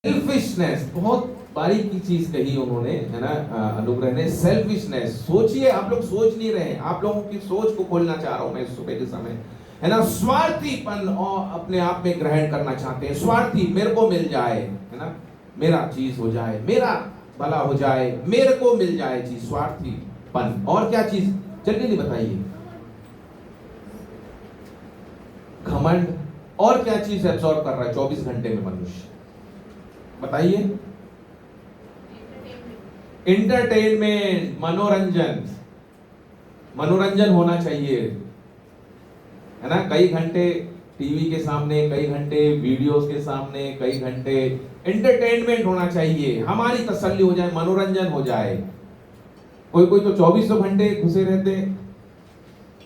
Selfishness, बहुत बारीकी चीज कही उन्होंने, है ना, अनुग्रह ने। सेल्फिशनेस, सोचिए, आप लोग सोच नहीं रहे हैं, आप लोगों की सोच को खोलना चाह रहा हूं मैं इस सुबह के समय, है ना। स्वार्थीपन और अपने आप में ग्रहण करना चाहते हैं। स्वार्थी, मेरे को मिल जाए, है ना, मेरा चीज हो जाए, मेरा भला हो जाए, मेरे को मिल जाए चीज। स्वार्थीपन। और क्या चीज, जल्दी नहीं बताइए। घमंड। और क्या चीज एब्जॉर्ब कर रहा है 24 घंटे में मनुष्य, बताइए। एंटरटेनमेंट, मनोरंजन। मनोरंजन होना चाहिए, है ना। कई घंटे टीवी के सामने, कई घंटे वीडियोस के सामने, कई घंटे एंटरटेनमेंट होना चाहिए, हमारी तसल्ली हो जाए, मनोरंजन हो जाए। कोई कोई तो 24 घंटे घुसे रहते हैं,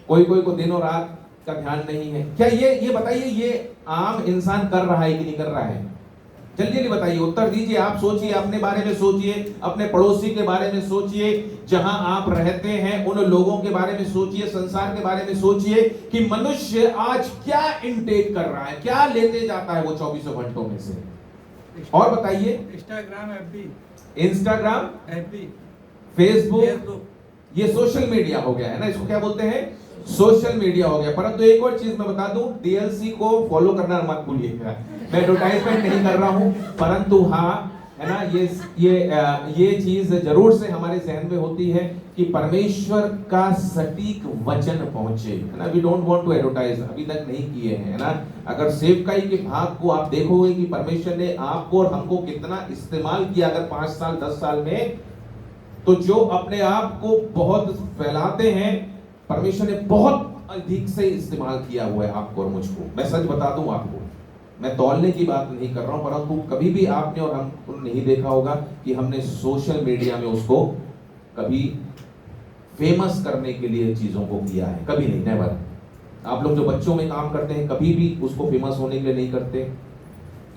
कोई कोई को दिनों रात का ध्यान नहीं है। क्या ये बताइए, ये आम इंसान कर रहा है कि नहीं कर रहा है? जल्दी जल्दी बताइए, उत्तर दीजिए। आप सोचिए, अपने बारे में सोचिए, अपने पड़ोसी के बारे में सोचिए, जहां आप रहते हैं उन लोगों के बारे में सोचिए, संसार के बारे में सोचिए कि मनुष्य आज क्या इनटेक कर रहा है, क्या लेते जाता है वो 24 घंटों में से। और बताइए। इंस्टाग्राम, फेसबुक, ये सोशल मीडिया हो गया, है ना। इसको क्या बोलते हैं? सोशल मीडिया हो गया। परंतु एक और चीज मैं बता दूं, डीएलसी को फॉलो करना मत भूलिएगा। मैं एडवर्टाइजमेंट नहीं कर रहा हूं, परंतु हाँ, है ना, ये चीज जरूर से हमारे जहन में होती है कि परमेश्वर का सटीक वचन पहुंचे, है ना। We don't want to advertise, अभी तक नहीं किए हैं, है ना। अगर सेवकाई के भाग को आप देखोगे कि परमेश्वर ने आपको और हमको कितना इस्तेमाल किया, अगर 5 साल 10 साल में, तो जो अपने आप को बहुत फैलाते हैं, परमेश्वर ने बहुत अधिक से इस्तेमाल किया हुआ है आपको और मुझको। मैं सच बता दूं आपको, मैं तौलने की बात नहीं कर रहा हूं, परंतु कभी भी आपने और हम नहीं देखा होगा कि हमने सोशल मीडिया में उसको कभी फेमस करने के लिए चीजों को किया है, कभी नहीं, नेवर। आप लोग जो बच्चों में काम करते हैं, कभी भी उसको फेमस होने के लिए नहीं करते।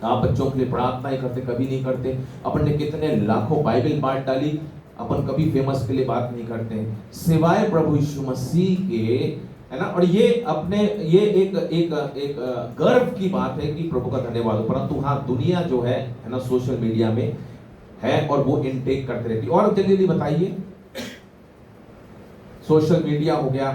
आप बच्चों के लिए प्रार्थनाएं करते, कभी नहीं करते। अपन ने कितने लाखों बाइबल पाठ डाली, अपन कभी फेमस के लिए बात नहीं करते हैं, सिवाय प्रभु यीशु मसीह के, है ना। और ये अपने ये एक गर्व की बात है कि प्रभु का धन्यवाद हो। परंतु हाँ, दुनिया जो है ना, सोशल मीडिया में है और वो इनटेक करते रहती है। और जल्दी जल्दी बताइए। सोशल मीडिया हो गया,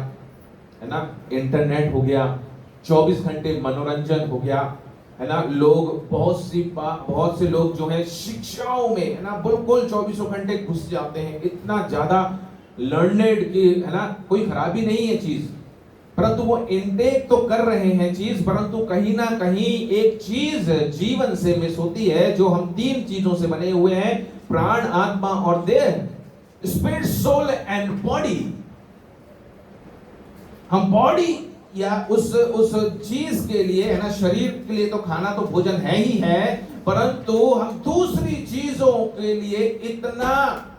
है ना, इंटरनेट हो गया, 24 घंटे मनोरंजन हो गया, है ना। लोग बहुत से लोग जो है शिक्षाओं में, है ना, बिल्कुल 24 घंटे घुस जाते हैं, इतना ज्यादा लर्नेड की, है ना, कोई खराबी नहीं है चीज, परंतु वो इनटेक तो कर रहे हैं चीज, परंतु कहीं ना कहीं एक चीज जीवन से मिस होती है, जो हम 3 चीजों से बने हुए हैं, प्राण, आत्मा और देह, स्पिरिट, सोल एंड बॉडी। हम बॉडी या उस चीज के लिए, है ना, शरीर के लिए तो खाना तो भोजन है ही है, परंतु हम दूसरी चीजों के लिए इतना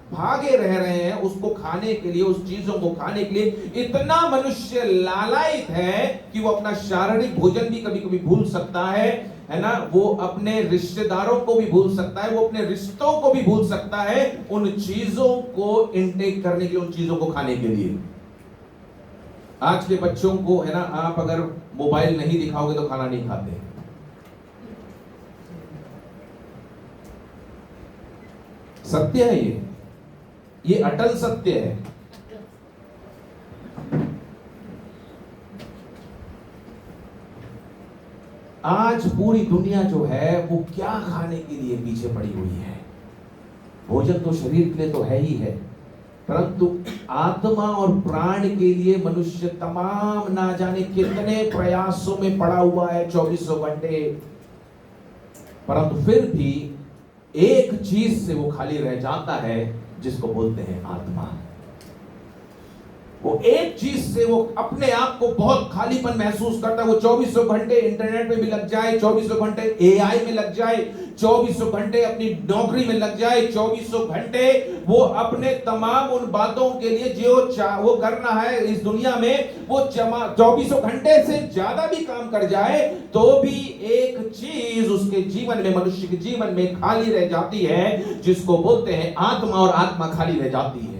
भागे रह रहे हैं, उसको खाने के लिए, उस चीजों को खाने के लिए इतना मनुष्य लालायित है कि वो अपना शारीरिक भोजन भी कभी कभी भूल सकता है ना। वो अपने रिश्तेदारों को भी भूल सकता है, वो अपने रिश्तों को भी भूल सकता है, उन चीजों को इनटेक करने के लिए, उन चीजों को खाने के लिए। आज के बच्चों को, है ना, आप अगर मोबाइल नहीं दिखाओगे तो खाना नहीं खाते। सत्य है ये अटल सत्य है। आज पूरी दुनिया जो है वो क्या खाने के लिए पीछे पड़ी हुई है। भोजन तो शरीर के लिए तो है ही है, परंतु आत्मा और प्राण के लिए मनुष्य तमाम ना जाने कितने प्रयासों में पड़ा हुआ है 24 घंटे, परंतु फिर भी एक चीज से वो खाली रह जाता है, जिसको बोलते हैं आत्मा। वो एक चीज से वो अपने आप को बहुत खालीपन महसूस करता है। वो 24 घंटे इंटरनेट में भी लग जाए, 24 घंटे एआई में लग जाए, 24 घंटे अपनी नौकरी में लग जाए, 24 घंटे वो अपने तमाम उन बातों के लिए जो वो करना है इस दुनिया में, वो 24 घंटे से ज्यादा भी काम कर जाए, तो भी एक चीज उसके जीवन में, मनुष्य के जीवन में खाली रह जाती है, जिसको बोलते हैं आत्मा। और आत्मा खाली रह जाती है।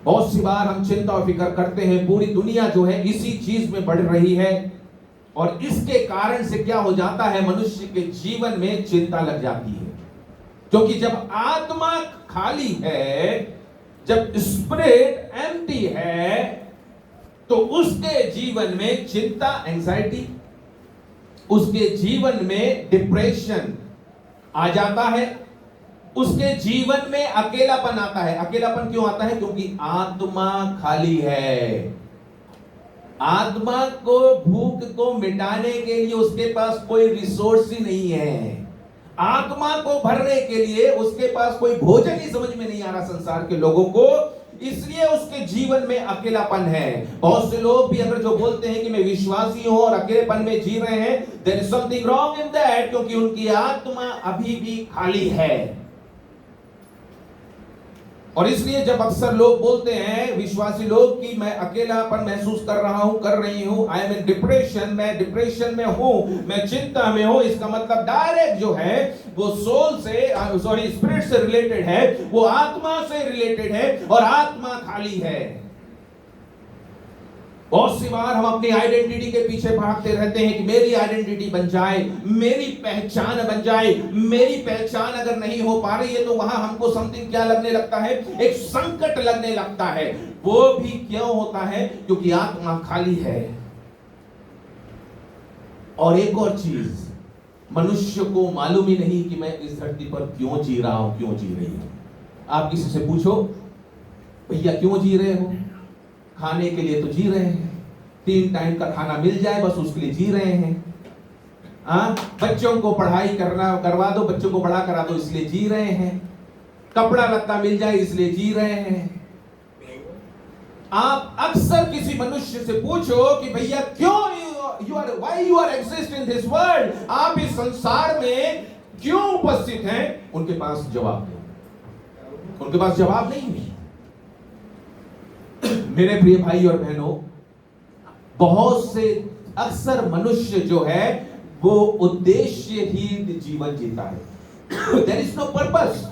बहुत सी बार हम चिंता और फिक्र करते हैं, पूरी दुनिया जो है इसी चीज में बढ़ रही है, और इसके कारण से क्या हो जाता है, मनुष्य के जीवन में चिंता लग जाती है। क्योंकि जब आत्मा खाली है, जब स्पिरिट एम्प्टी है, तो उसके जीवन में चिंता, एंजाइटी, उसके जीवन में डिप्रेशन आ जाता है, उसके जीवन में अकेलापन आता है। अकेलापन क्यों आता है? क्योंकि आत्मा खाली है। आत्मा को भूख को मिटाने के लिए उसके पास कोई रिसोर्स ही नहीं है। आत्मा को भरने के लिए उसके पास कोई भोजन ही समझ में नहीं आ रहा संसार के लोगों को, इसलिए उसके जीवन में अकेलापन है। बहुत से लोग भी अगर जो बोलते हैं कि मैं विश्वासी हूं और अकेलेपन में जी रहे हैं, there is something wrong in that, क्योंकि उनकी आत्मा अभी भी खाली है। और इसलिए जब अक्सर लोग बोलते हैं, विश्वासी लोग, कि मैं अकेलापन महसूस कर रहा हूं, कर रही हूं, आई एम इन डिप्रेशन, मैं डिप्रेशन में हूं, मैं चिंता में हूं, इसका मतलब डायरेक्ट जो है वो सोल से, सॉरी, स्पिरिट से रिलेटेड है, वो आत्मा से रिलेटेड है, और आत्मा खाली है। बहुत सी बार हम अपनी आइडेंटिटी के पीछे भागते रहते हैं कि मेरी आइडेंटिटी बन जाए, मेरी पहचान बन जाए। मेरी पहचान अगर नहीं हो पा रही है तो वहां हमको समथिंग क्या लगने लगता है, एक संकट लगने लगता है। वो भी क्यों होता है? क्योंकि आत्मा खाली है। और एक और चीज, मनुष्य को मालूम ही नहीं कि मैं इस धरती पर क्यों जी रहा हूं, क्यों जी रही हूं। आप किसी से पूछो, भैया क्यों जी रहे हो? खाने के लिए तो जी रहे हैं, 3 टाइम का खाना मिल जाए बस उसके लिए जी रहे हैं। बच्चों को पढ़ाई करवा दो, बच्चों को बड़ा करा दो, इसलिए जी रहे हैं। कपड़ा लत्ता मिल जाए इसलिए जी रहे हैं। आप अक्सर किसी मनुष्य से पूछो कि भैया क्यों why you are exist in this world, आप इस संसार में क्यों उपस्थित हैं, उनके पास जवाब नहीं, उनके पास जवाब नहीं है। मेरे प्रिय भाई और बहनों, बहुत से अक्सर मनुष्य जो है वो उद्देश्यहीन जीवन जीता है। देयर इज नो पर्पस,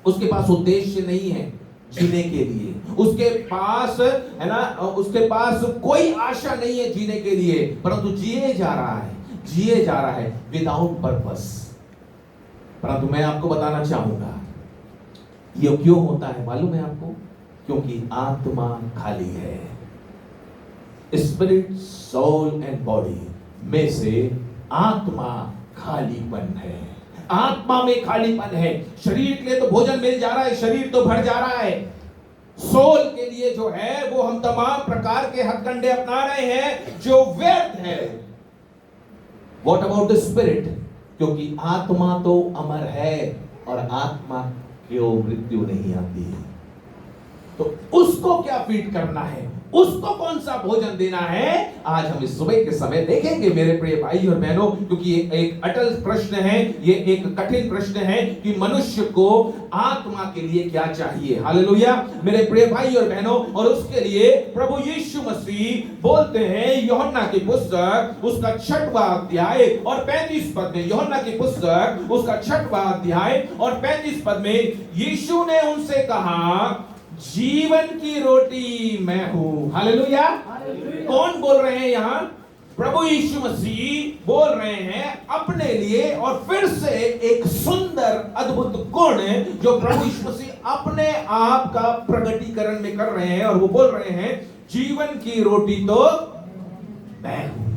उसके पास उद्देश्य नहीं है जीने के लिए, उसके पास, है ना, उसके पास कोई आशा नहीं है जीने के लिए, परंतु जिए जा रहा है विदाउट पर्पस। परंतु मैं आपको बताना चाहूंगा ये क्यों होता है, मालूम है आपको? क्योंकि आत्मा खाली है। स्पिरिट, सोल एंड बॉडी में से आत्मा खालीपन है। आत्मा में खालीपन है। शरीर के लिए तो भोजन मिल जा रहा है, शरीर तो भर जा रहा है। सोल के लिए जो है वो हम तमाम प्रकार के हथकंडे अपना रहे हैं जो व्यर्थ है। What about the spirit? क्योंकि आत्मा तो अमर है और आत्मा क्यों मृत्यु नहीं आती है, तो उसको क्या फीड करना है, उसको कौन सा भोजन देना है, आज हम इस सुबह के समय देखेंगे मेरे प्रिय भाई और बहनों। क्योंकि ये एक अटल प्रश्न है, ये एक कठिन प्रश्न है कि मनुष्य को आत्मा के लिए क्या चाहिए। हालेलुया मेरे प्रिय भाई और बहनों। और उसके लिए प्रभु यीशु मसीह बोलते हैं यूहन्ना की पुस्तक उसका 6वां अध्याय और 35 पद में, यूहन्ना की पुस्तक उसका 6वां अध्याय और 35 पद में यीशु ने उनसे कहा, जीवन की रोटी मैं हूं। हालेलुया। कौन बोल रहे हैं यहां? प्रभु यीशु मसीह बोल रहे हैं अपने लिए। और फिर से एक सुंदर अद्भुत गुण जो प्रभु यीशु मसीह अपने आप का प्रकटीकरण में कर रहे हैं, और वो बोल रहे हैं जीवन की रोटी तो मैं हूं।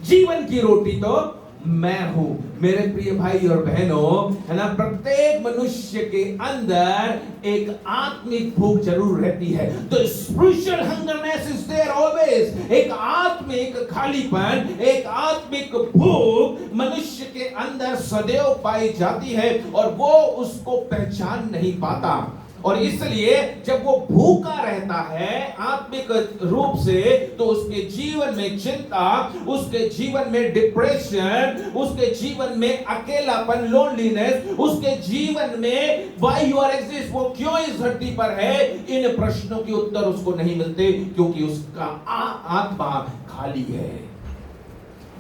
जीवन की रोटी तो मैं हूं। मेरे प्रिय भाई और बहनों, है ना, प्रत्येक मनुष्य के अंदर एक आत्मिक भूख जरूर रहती है। तो स्पिरिचुअल हंगरनेस इज देयर ऑलवेज। एक आत्मिक खालीपन, एक आत्मिक भूख मनुष्य के अंदर सदैव पाई जाती है और वो उसको पहचान नहीं पाता। और इसलिए जब वो भूखा रहता है आत्मिक रूप से, तो उसके जीवन में चिंता, उसके जीवन में डिप्रेशन, उसके जीवन में अकेलापन, लोनलीनेस, उसके जीवन में व्हाई यू आर एग्जिस्ट, वो क्यों इस धरती पर है, इन प्रश्नों के उत्तर उसको नहीं मिलते, क्योंकि उसका आत्मा खाली है।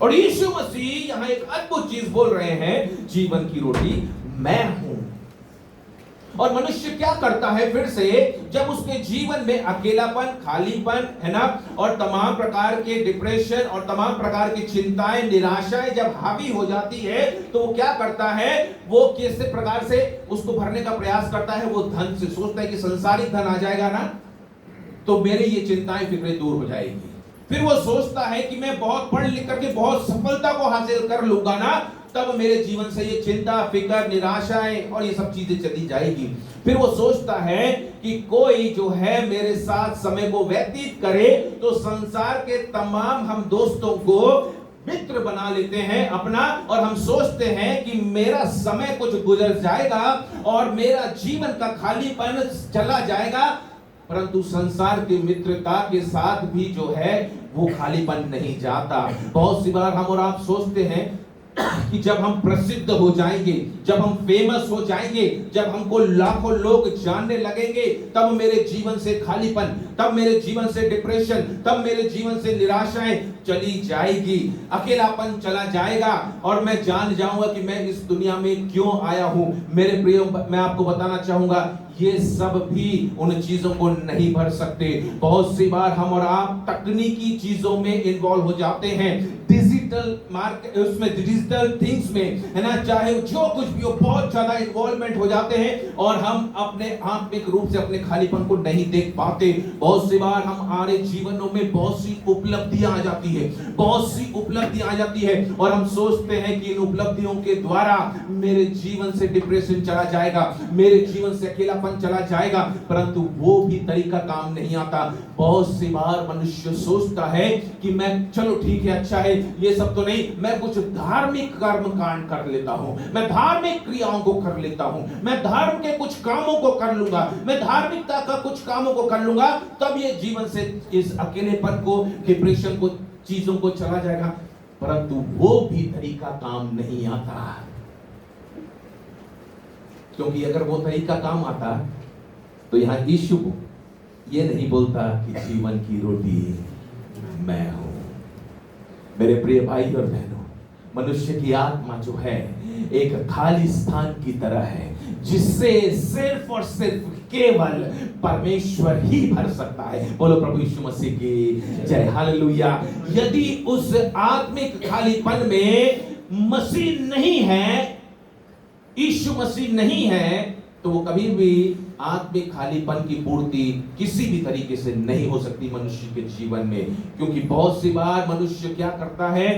और यीशु मसीह यहां एक अद्भुत चीज बोल रहे हैं, जीवन की रोटी मैं हूं। और मनुष्य क्या करता है फिर से, जब उसके जीवन में अकेलापन, खालीपन है ना, और तमाम प्रकार के डिप्रेशन और तमाम प्रकार की चिंताएं, निराशाएं जब हावी हो जाती है, तो वो क्या करता है, वो किस प्रकार से उसको भरने का प्रयास करता है, वो धन से सोचता है कि संसारिक धन आ जाएगा ना तो मेरे ये चिंताएं फिक्रें दूर हो जाएगी। फिर वो सोचता है कि मैं बहुत पढ़ लिख करके बहुत सफलता को हासिल कर लूंगा ना, तब मेरे जीवन से ये चिंता, फिक्र, निराशाएं और ये सब चीजें चली जाएगी। फिर वो सोचता है कि कोई जो है मेरे साथ समय को व्यतीत करे, तो संसार के तमाम हम दोस्तों को मित्र बना लेते हैं अपना, और हम सोचते हैं कि मेरा समय कुछ गुजर जाएगा और मेरा जीवन का खालीपन चला जाएगा। परंतु संसार की मित्रता के साथ भी जो है वो खालीपन नहीं जाता। बहुत सी बार हम और आप सोचते हैं कि जब हम प्रसिद्ध हो जाएंगे, जब हम फेमस हो जाएंगे, जब हमको लाखों लोग जानने लगेंगे, तब मेरे जीवन से खालीपन, तब मेरे जीवन से डिप्रेशन, तब मेरे जीवन से निराशाएं चली जाएगी, अकेलापन चला जाएगा और मैं जान जाऊंगा कि मैं इस दुनिया में क्यों आया हूं। मेरे प्रियो, मैं आपको बताना चाहूंगा ये सब भी उन चीजों को नहीं भर सकते। बहुत सी बार हम और आप तकनीकी चीजों में इन्वॉल्व हो जाते हैं, डिजिटल मार्केट, उसमें डिजिटल थिंग्स में है ना, चाहे जो कुछ भी हो, बहुत ज्यादा इन्वॉल्वमेंट हो जाते हैं और हम अपने आत्मिक रूप से अपने खालीपन को नहीं देख पाते। बहुत सी बार हमारे जीवनों में बहुत सी उपलब्धियां आ जाती है, बहुत सी उपलब्धियां आ जाती है और हम सोचते हैं कि इन उपलब्धियों के द्वारा मेरे जीवन से डिप्रेशन चला जाएगा, मेरे जीवन से अकेलापन चला जाएगा, परंतु वो भी तरीका काम नहीं आता। बहुत सी बार मनुष्य सोचता है कि मैं, चलो ठीक है, अच्छा है, ये सब तो नहीं, मैं कुछ धार्मिक कर्म कांड कर लेता हूं, मैं धार्मिक क्रियाओं को कर लेता हूं, मैं धर्म के कुछ कामों को कर लूंगा, मैं धार्मिकता का कुछ कामों को कर लूंगा, तब ये जीवन से इस अकेलेपन को, डिप्रेशन को, चीजों को चला जाएगा। परंतु वो भी तरीका काम नहीं आता, क्योंकि अगर वो तरीका काम आता तो यहां यीशु ये नहीं बोलता कि जीवन की रोटी मैं हूं। मेरे प्रिय भाई और बहनों, मनुष्य की आत्मा जो है एक खाली स्थान की तरह है, जिससे सिर्फ और सिर्फ केवल परमेश्वर ही भर सकता है। बोलो प्रभु यीशु मसीह की जय, हालेलुया। यदि उस आत्मिक खालीपन में मसीह नहीं है, यीशु मसीह नहीं है, तो वो कभी भी आत्मिक खालीपन की पूर्ति किसी भी तरीके से नहीं हो सकती मनुष्य के जीवन में। क्योंकि बहुत सी बार मनुष्य क्या करता है,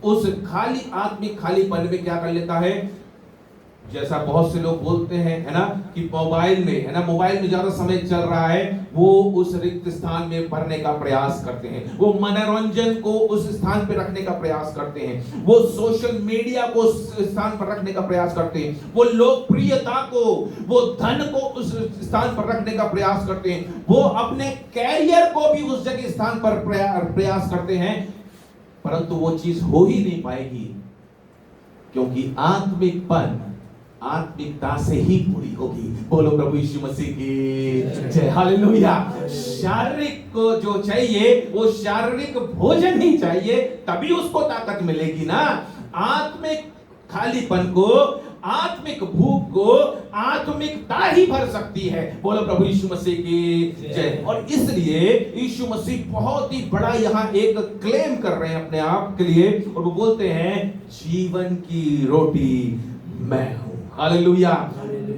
उस खाली आत्मिक खालीपन में क्या कर लेता है, जैसा बहुत से लोग बोलते हैं है ना, कि मोबाइल में है ना, मोबाइल में ज्यादा समय चल रहा है, वो उस रिक्त स्थान में भरने का प्रयास करते हैं, वो मनोरंजन को उस स्थान पर रखने का प्रयास करते हैं, वो सोशल मीडिया को उस स्थान पर रखने का प्रयास करते हैं, वो लोकप्रियता को, वो धन को उस स्थान पर रखने का प्रयास करते हैं, वो अपने कैरियर को भी उस जगह स्थान पर प्रयास करते हैं, परंतु वो चीज हो ही नहीं पाएगी, क्योंकि आत्मिकपन आत्मिकता से ही पूरी होगी। बोलो प्रभु यीशु मसीह की जय, हालेलुया। शारीरिक को जो चाहिए वो शारीरिक भोजन ही चाहिए, तभी उसको ताकत मिलेगी ना। आत्मिक खालीपन को, आत्मिक भूख को आत्मिकता ही भर सकती है। बोलो प्रभु यीशु मसीह की जय। और इसलिए यीशु मसीह बहुत ही बड़ा यहाँ एक क्लेम कर रहे हैं अपने आप के लिए, और वो बोलते हैं जीवन की रोटी मैं हूं। हालेलुया,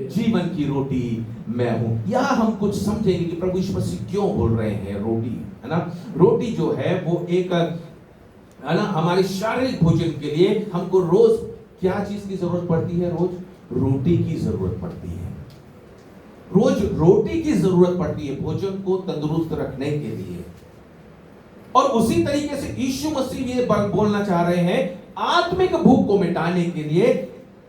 जीवन की रोटी मैं हूं। यहां हम कुछ समझेंगे कि प्रभु यीशु मसीह क्यों बोल रहे हैं रोटी, है ना। रोटी जो है वो एक, है ना, हमारे शारीरिक भोजन के लिए हमको रोज क्या चीज की जरूरत पड़ती है, रोज रोटी की जरूरत पड़ती है, रोज रोटी की जरूरत पड़ती है भोजन को तंदुरुस्त रखने के लिए। और उसी तरीके से यीशु मसीह ये बोलना चाह रहे हैं, आत्मिक भूख को मिटाने के लिए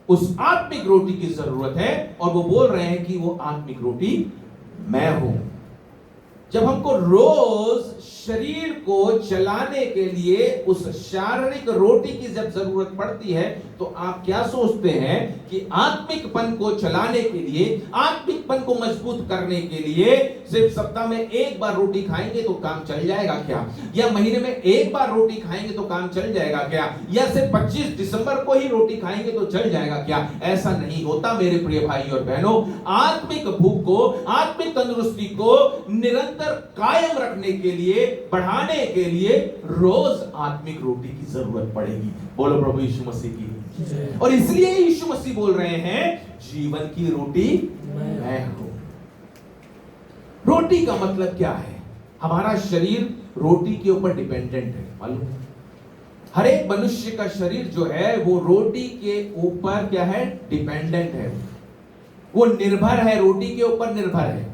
उस आत्मिक रोटी की जरूरत है, और वो बोल रहे हैं कि वो आत्मिक रोटी मैं हूं। जब हमको रोज शरीर को चलाने के लिए उस शारीरिक रोटी की जब जरूरत पड़ती है, तो आप क्या सोचते हैं कि आत्मिकपन को चलाने के लिए, आत्मिकपन को मजबूत करने के लिए सिर्फ सप्ताह में एक बार रोटी खाएंगे तो काम चल जाएगा क्या? या महीने में एक बार रोटी खाएंगे तो काम चल जाएगा क्या? या सिर्फ 25 दिसंबर को ही रोटी खाएंगे तो चल जाएगा क्या? ऐसा नहीं होता मेरे प्रिय भाई और बहनों। आत्मिक भूख को, आत्मिक तंदुरुस्ती को निरंतर कायम रखने के लिए, बढ़ाने के लिए रोज आत्मिक रोटी की जरूरत पड़ेगी। बोलो प्रभु यीशु मसीह की। और इसलिए यीशु मसीह बोल रहे हैं जीवन की रोटी मैं हूं। रोटी का मतलब क्या है? हमारा शरीर रोटी के ऊपर डिपेंडेंट है, मालूम? हर एक मनुष्य का शरीर जो है वो रोटी के ऊपर क्या है? डिपेंडेंट है। वो निर्भर है, रोटी के ऊपर निर्भर है।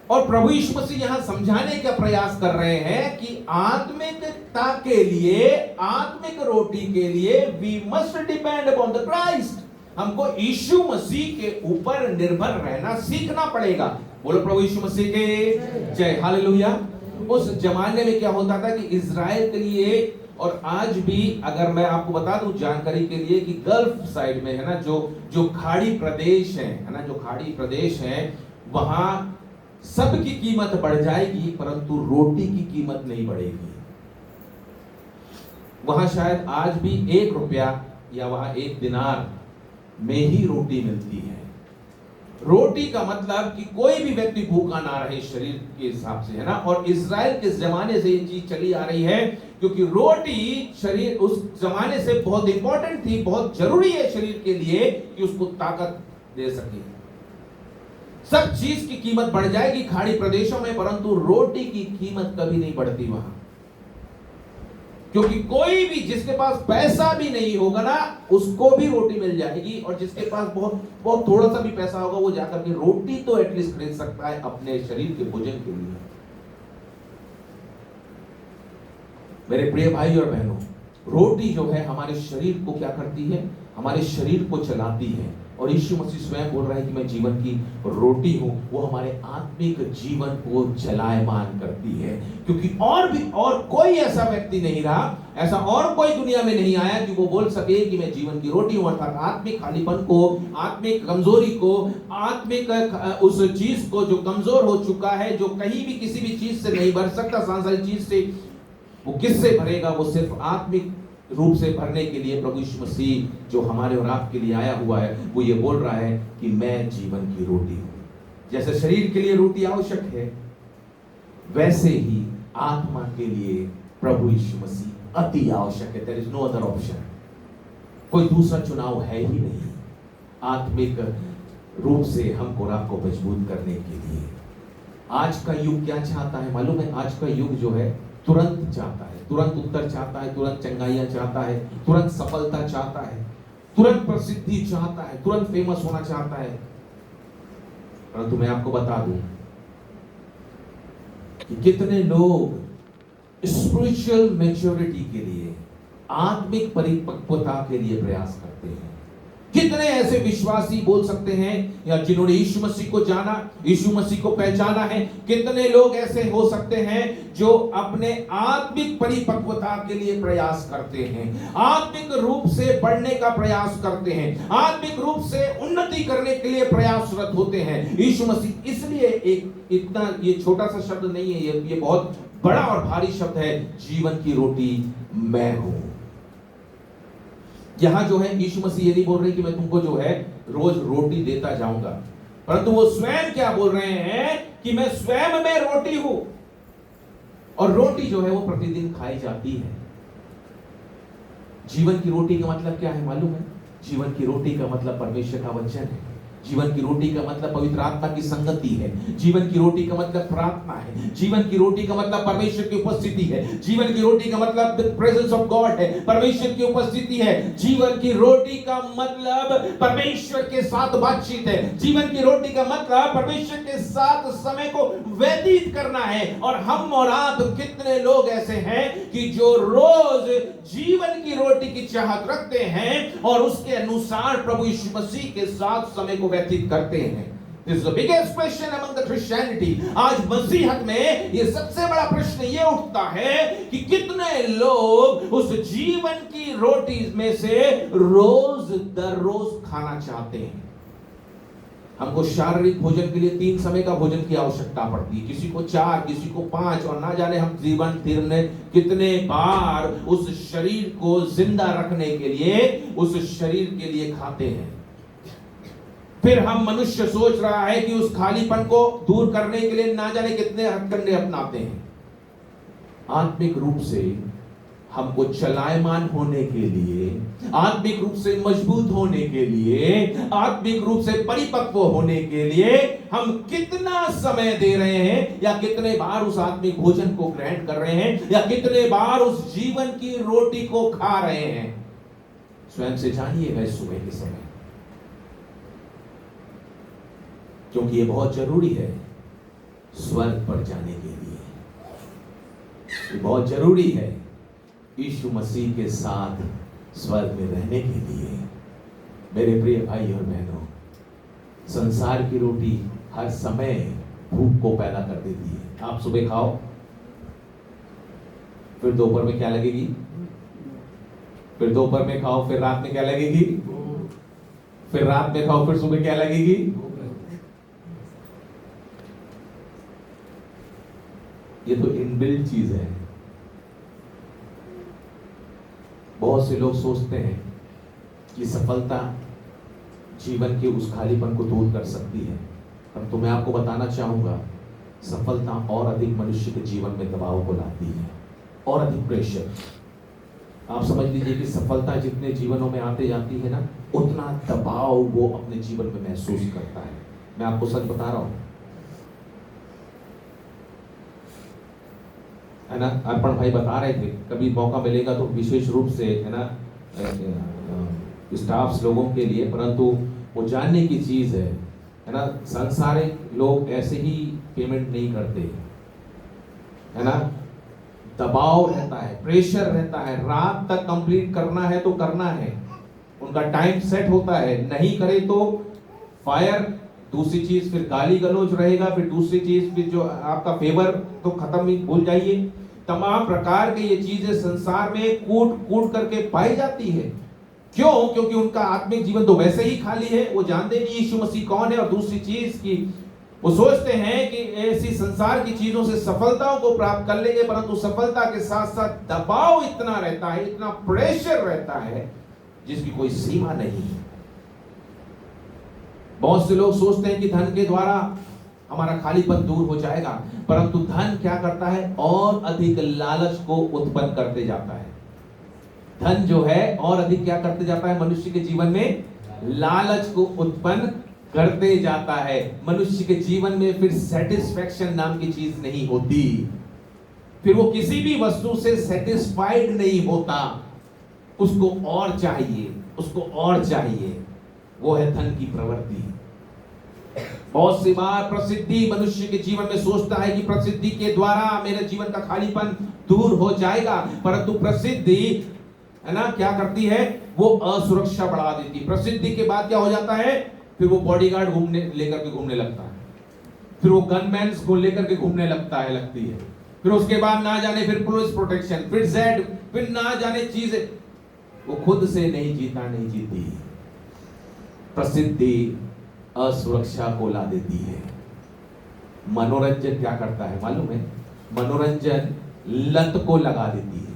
और प्रभु यीशु मसीह यहां समझाने का प्रयास कर रहे हैं कि आत्मिकता के लिए, आत्मिक रोटी के लिए we must depend upon the Christ. हमको यीशु मसीह के ऊपर निर्भर रहना सीखना पड़ेगा। बोलो प्रभु यीशु मसीह के जय, हालेलुया। उस जमाने में क्या होता था कि इजराइल के लिए, और आज भी अगर मैं आपको बता दूं जानकारी के लिए, कि गल्फ साइड में है ना, जो खाड़ी प्रदेश है ना, जो खाड़ी प्रदेश है, वहां सबकी कीमत बढ़ जाएगी परंतु रोटी की कीमत नहीं बढ़ेगी। वहां शायद आज भी 1 रुपया या वहां 1 दिनार में ही रोटी मिलती है। रोटी का मतलब कि कोई भी व्यक्ति भूखा ना रहे शरीर के हिसाब से, है ना। और इजराइल के जमाने से ये चीज चली आ रही है क्योंकि रोटी शरीर उस जमाने से बहुत इंपॉर्टेंट थी, बहुत जरूरी है शरीर के लिए कि उसको ताकत दे सके। सब चीज की कीमत बढ़ जाएगी खाड़ी प्रदेशों में, परंतु रोटी की कीमत कभी नहीं बढ़ती वहां, क्योंकि कोई भी जिसके पास पैसा भी नहीं होगा ना, उसको भी रोटी मिल जाएगी, और जिसके पास बहुत बहुत थोड़ा सा भी पैसा होगा वो जाकर के रोटी तो एटलीस्ट खरीद सकता है अपने शरीर के भोजन के लिए। मेरे प्रिय भाई और बहनों, रोटी जो है हमारे शरीर को क्या करती है? हमारे शरीर को चलाती है। और यीशु मसीह स्वयं बोल रहा है कि मैं जीवन की रोटी हूं। वो हमारे आत्मिक जीवन को चलायमान करती है, क्योंकि और कोई ऐसा व्यक्ति नहीं रहा, ऐसा और कोई दुनिया में नहीं आया कि वो बोल सके कि मैं जीवन की रोटी हूं। अर्थात आत्मिक खालीपन को, आत्मिक कमजोरी को, आत्मिक उस चीज को जो कमजोर हो चुका है, जो कहीं भी किसी भी चीज से नहीं भर सकता, सांसारिक चीज से, वो किससे भरेगा? वो सिर्फ आत्मिक रूप से भरने के लिए प्रभु यीशु मसीह जो हमारे और आपके लिए आया हुआ है, वो ये बोल रहा है कि मैं जीवन की रोटी हूं। जैसे शरीर के लिए रोटी आवश्यक है, वैसे ही आत्मा के लिए प्रभु यीशु मसीह अति आवश्यक है। There is no other option. कोई दूसरा चुनाव है ही नहीं आत्मिक रूप से हमको और आपको मजबूत करने के लिए। आज का युग क्या चाहता है मालूम है? आज का युग जो है तुरंत चाहता है, तुरंत उत्तर चाहता है, तुरंत चंगाइयां चाहता है, तुरंत सफलता चाहता है, तुरंत प्रसिद्धि चाहता है, तुरंत फेमस होना चाहता है। परंतु मैं आपको बता दूं कि कितने लोग स्पिरिचुअल मैच्योरिटी के लिए, आत्मिक परिपक्वता के लिए प्रयास करते हैं। कितने ऐसे विश्वासी बोल सकते हैं या जिन्होंने यीशु मसीह को जाना, यीशु मसीह को पहचाना है, कितने लोग ऐसे हो सकते हैं जो अपने आत्मिक परिपक्वता के लिए प्रयास करते हैं, आत्मिक रूप से बढ़ने का प्रयास करते हैं, आत्मिक रूप से उन्नति करने के लिए प्रयासरत होते हैं। यीशु मसीह इसलिए एक इतना, ये छोटा सा शब्द नहीं है, ये बहुत बड़ा और भारी शब्द है, जीवन की रोटी मैं हूं। यहां जो है यीशु मसीह ये नहीं बोल रहे कि मैं तुमको जो है रोज रोटी देता जाऊंगा, परंतु वो स्वयं क्या बोल रहे हैं कि मैं स्वयं में रोटी हूं। और रोटी जो है वो प्रतिदिन खाई जाती है। जीवन की रोटी का मतलब क्या है मालूम है? जीवन की रोटी का मतलब परमेश्वर का वचन है। जीवन की रोटी का मतलब पवित्र आत्मा की संगति है। जीवन की रोटी का मतलब प्रार्थना है। जीवन की रोटी का मतलब परमेश्वर की उपस्थिति है। जीवन की रोटी का मतलब द प्रेजेंस ऑफ गॉड है, परमेश्वर की उपस्थिति है। जीवन की रोटी का मतलब परमेश्वर के साथ बातचीत है। जीवन की रोटी का मतलब परमेश्वर के साथ समय को व्यतीत करना है। और हम और आप कितने लोग ऐसे हैं कि जो रोज जीवन की रोटी की चाहत रखते हैं और उसके अनुसार प्रभु यीशु मसीह के साथ समय को व्यतीत करते हैं। This is the biggest question among the Christianity. आज मसीहत में ये सबसे बड़ा प्रश्न ये उठता है कि कितने लोग उस जीवन की रोटी में से रोज दर रोज खाना चाहते हैं। हमको शारीरिक भोजन के लिए 3 समय का भोजन की आवश्यकता पड़ती है, किसी को 4, किसी को 5, और ना जाने हम जीवन में कितने बार उस शरीर को जिंदा रखने के लिए, उस शरीर के लिए खाते हैं। फिर हम मनुष्य सोच रहा है कि उस खालीपन को दूर करने के लिए ना जाने कितने हथकंडे अपनाते हैं। आत्मिक रूप से हमको चलायमान होने के लिए, आत्मिक रूप से मजबूत होने के लिए, आत्मिक रूप से परिपक्व होने के लिए हम कितना समय दे रहे हैं, या कितने बार उस आत्मिक भोजन को ग्रहण कर रहे हैं, या कितने बार उस जीवन की रोटी को खा रहे हैं, स्वयं से जानिएगा इस सुबह के समय। क्योंकि ये बहुत जरूरी है स्वर्ग पर जाने के लिए, ये बहुत जरूरी है यीशु मसीह के साथ स्वर्ग में रहने के लिए। मेरे प्रिय भाई और बहनों, संसार की रोटी हर समय भूख को पैदा कर देती है। आप सुबह खाओ, फिर दोपहर में क्या लगेगी, फिर दोपहर में खाओ, फिर रात में क्या लगेगी, फिर रात में खाओ, फिर सुबह क्या लगेगी। ये तो इनबिल्ट चीज है। बहुत से लोग सोचते हैं कि सफलता जीवन के उस खालीपन को दूर कर सकती है, परंतु मैं आपको बताना चाहूंगा, सफलता और अधिक मनुष्य के जीवन में दबाव को लाती है, और अधिक प्रेशर। आप समझ लीजिए कि सफलता जितने जीवनों में आते जाती है ना, उतना दबाव वो अपने जीवन में महसूस करता है। मैं आपको सच बता रहा हूं, है ना। अर्पण भाई बता रहे थे, कभी मौका मिलेगा तो विशेष रूप से, है ना, स्टाफ्स लोगों के लिए, परंतु वो जानने की चीज है ना। सांसारिक लोग ऐसे ही पेमेंट नहीं करते, है ना। दबाव रहता है, प्रेशर रहता है, रात तक कंप्लीट करना है तो करना है, उनका टाइम सेट होता है, नहीं करे तो फायर। दूसरी चीज फिर गाली गलौज रहेगा, फिर दूसरी चीज फिर जो आपका फेवर तो खत्म ही, भूल जाइए। तमाम प्रकार के ये चीजें संसार में कूट कूट करके पाई जाती है। क्यों? क्योंकि उनका आत्मिक जीवन तो वैसे ही खाली है, वो जानते नहीं यीशु मसीह कौन है। और दूसरी चीज की वो सोचते हैं कि ऐसी संसार की चीजों से सफलताओं को प्राप्त कर लेंगे, परंतु सफलता के साथ साथ दबाव इतना रहता है, इतना प्रेशर रहता है जिसकी कोई सीमा नहीं है। बहुत से लोग सोचते हैं कि धन के द्वारा हमारा खालीपन दूर हो जाएगा, परंतु धन क्या करता है, और अधिक लालच को उत्पन्न करते जाता है। धन जो है और अधिक क्या करते जाता है, मनुष्य के जीवन में लालच को उत्पन्न करते जाता है। मनुष्य के जीवन में फिर सेटिस्फैक्शन नाम की चीज नहीं होती, फिर वो किसी भी वस्तु से सेटिस्फाइड नहीं होता, उसको और चाहिए, उसको और चाहिए। वो है धन की प्रवृत्ति। बहुत सी बार प्रसिद्धि मनुष्य के जीवन में सोचता है कि प्रसिद्धि के द्वारा मेरे जीवन का खालीपन दूर हो जाएगा, परंतु प्रसिद्धि, है ना, क्या करती है, वो असुरक्षा बढ़ा देती। प्रसिद्धि के बाद क्या हो जाता है, फिर वो बॉडीगार्ड लेकर के घूमने लगता है, फिर वो गनमैन को लेकर के घूमने लगती है, फिर उसके बाद ना जाने फिर पुलिस प्रोटेक्शन, फिर जेड, फिर ना जाने चीजें। वो खुद से नहीं जीती। प्रसिद्धि असुरक्षा को ला देती है। मनोरंजन क्या करता है मालूम है, मनोरंजन लत को लगा देती है।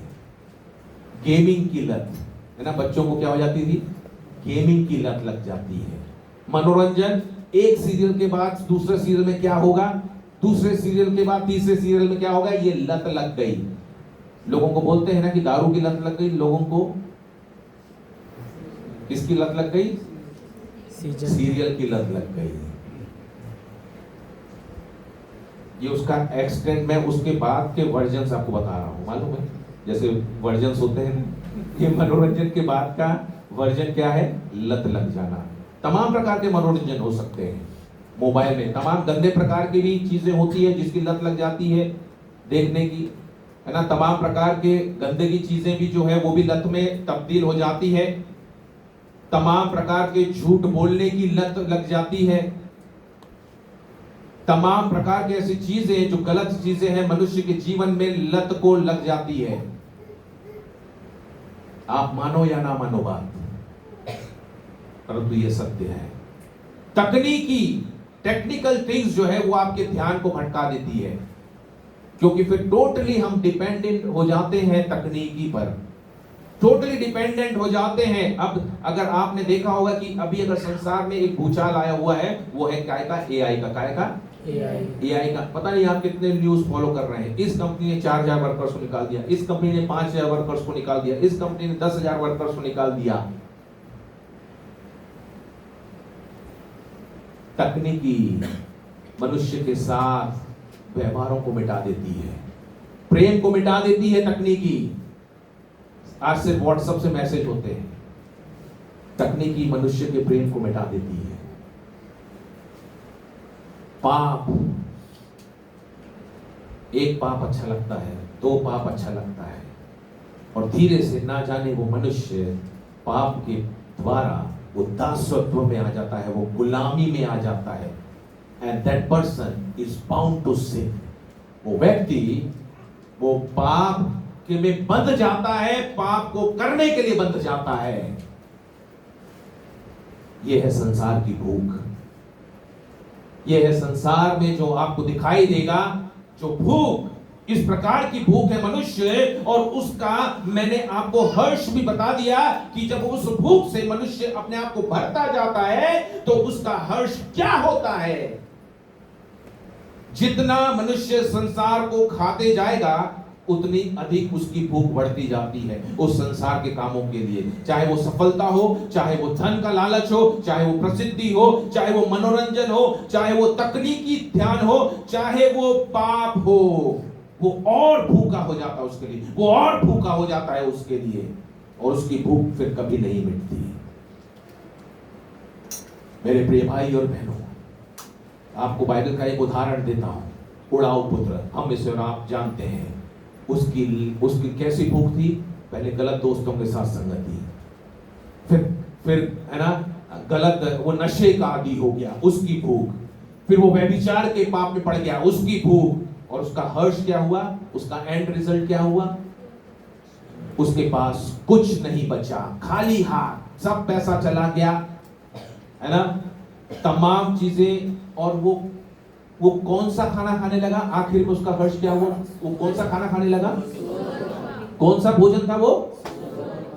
गेमिंग की लत, है ना, बच्चों को क्या हो जाती थी, गेमिंग की लत लग जाती है। मनोरंजन, एक सीरियल के बाद दूसरे सीरियल में क्या होगा, दूसरे सीरियल के बाद तीसरे सीरियल में क्या होगा, ये लत लग गई। लोगों को बोलते हैं ना कि दारू की लत लग गई, लोगों को किसकी लत लग गई, सीरियल की लत लग गई। ये उसका एक्सटेंट, मैं उसके बाद के वर्जन्स आपको बता रहा हूं, मालूम है, जैसे वर्जन्स होते हैं, ये मनोरंजन के बाद का वर्जन क्या है, लत लग जाना। तमाम प्रकार के मनोरंजन हो सकते हैं मोबाइल में, तमाम गंदे प्रकार की भी चीजें होती है जिसकी लत लग जाती है देखने की, है ना। तमाम प्रकार के गंदे की चीजें भी जो है वो भी लत में तब्दील हो जाती है। तमाम प्रकार के झूठ बोलने की लत लग जाती है, तमाम प्रकार की ऐसी चीजें जो गलत चीजें हैं मनुष्य के जीवन में लत को लग जाती है। आप मानो या ना मानो बात, परंतु ये सत्य है। तकनीकी टेक्निकल थिंग्स जो है वो आपके ध्यान को भटका देती है, क्योंकि फिर टोटली हम डिपेंडेंट हो जाते हैं तकनीकी पर, टोटली डिपेंडेंट हो जाते हैं। अब अगर आपने देखा होगा कि अभी अगर संसार में एक भूचाल आया हुआ है, वो है काय का? एआई का। काय का? एआई का। पता नहीं आप कितने न्यूज़ फॉलो कर रहे हैं। इस कंपनी ने 4000 वर्कर्स को निकाल दिया, इस कंपनी ने 5000 वर्कर्स को निकाल दिया, इस कंपनी ने 10,000 वर्कर्स को निकाल दिया। तकनीकी मनुष्य के साथ व्यवहारों को मिटा देती है, प्रेम को मिटा देती है। तकनीकी आज से व्हाट्सएप से मैसेज होते हैं, तकनीकी मनुष्य के प्रेम को मिटा देती है। पाप, एक पाप अच्छा लगता है, दो पाप अच्छा लगता है, और धीरे से ना जाने वो मनुष्य पाप के द्वारा वो दासत्व में आ जाता है, वो गुलामी में आ जाता है। And that person is bound to sin. वो व्यक्ति वो पाप के में बंध जाता है, पाप को करने के लिए बंध जाता है। यह है संसार की भूख। यह है संसार में जो आपको दिखाई देगा, जो भूख, इस प्रकार की भूख है मनुष्य। और उसका मैंने आपको हर्ष भी बता दिया कि जब उस भूख से मनुष्य अपने आप को भरता जाता है तो उसका हर्ष क्या होता है। जितना मनुष्य संसार को खाते जाएगा उतनी अधिक उसकी भूख बढ़ती जाती है उस संसार के कामों के लिए, चाहे वो सफलता हो, चाहे वो धन का लालच हो, चाहे वो प्रसिद्धि हो, चाहे वो मनोरंजन हो, चाहे वो तकनीकी ध्यान हो, चाहे वो पाप हो। वो और भूखा हो जाता है उसके लिए, वो और भूखा हो जाता है उसके लिए, और उसकी भूख फिर कभी नहीं मिटती। मेरे प्रिय भाई और बहनों, आपको बाइबल का एक उदाहरण देता हूं। उड़ाऊ पुत्र, हम इसे और आप जानते हैं। उसकी कैसी भूख थी? पहले गलत दोस्तों के साथ संगति, फिर है ना गलत वो नशे का आदी हो गया, उसकी भूख, फिर वो व्यभिचार के पाप में पड़ गया, उसकी भूख। और उसका हर्ष क्या हुआ? उसका एंड रिजल्ट क्या हुआ? उसके पास कुछ नहीं बचा, खाली हाथ, सब पैसा चला गया, है ना, तमाम चीजें। और वो कौन सा खाना खाने लगा? आखिर में उसका हर्ष क्या हुआ? वो कौन सा खाना खाने लगा? कौन सा भोजन था वो?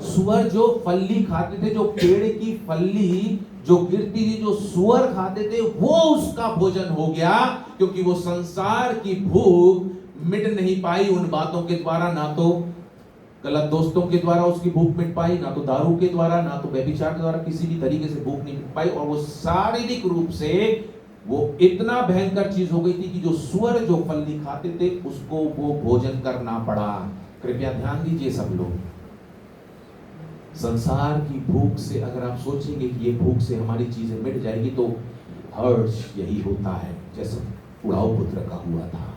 सुअर जो फल्ली खाते थे, जो पेड़ की फल्ली जो गिरती थी, जो सुअर खाते थे, वो उसका भोजन हो गया। क्योंकि वो संसार की भूख मिट नहीं पाई उन बातों के द्वारा, ना तो गलत दोस्तों के द्वारा उसकी भूख मिट पाई, ना तो दारू के द्वारा, ना तो व्यभिचार के द्वारा, किसी भी तरीके से भूख नहीं मिट पाई। और वो शारीरिक रूप से वो इतना भयंकर चीज हो गई थी कि जो सुअर जो फल्ली खाते थे उसको वो भोजन करना पड़ा। कृपया ध्यान दीजिए सब लोग, संसार की भूख से अगर आप सोचेंगे कि ये भूख से हमारी चीजें मिट जाएगी, तो हर्ष यही होता है जैसे उड़ाऊ पुत्र का हुआ था,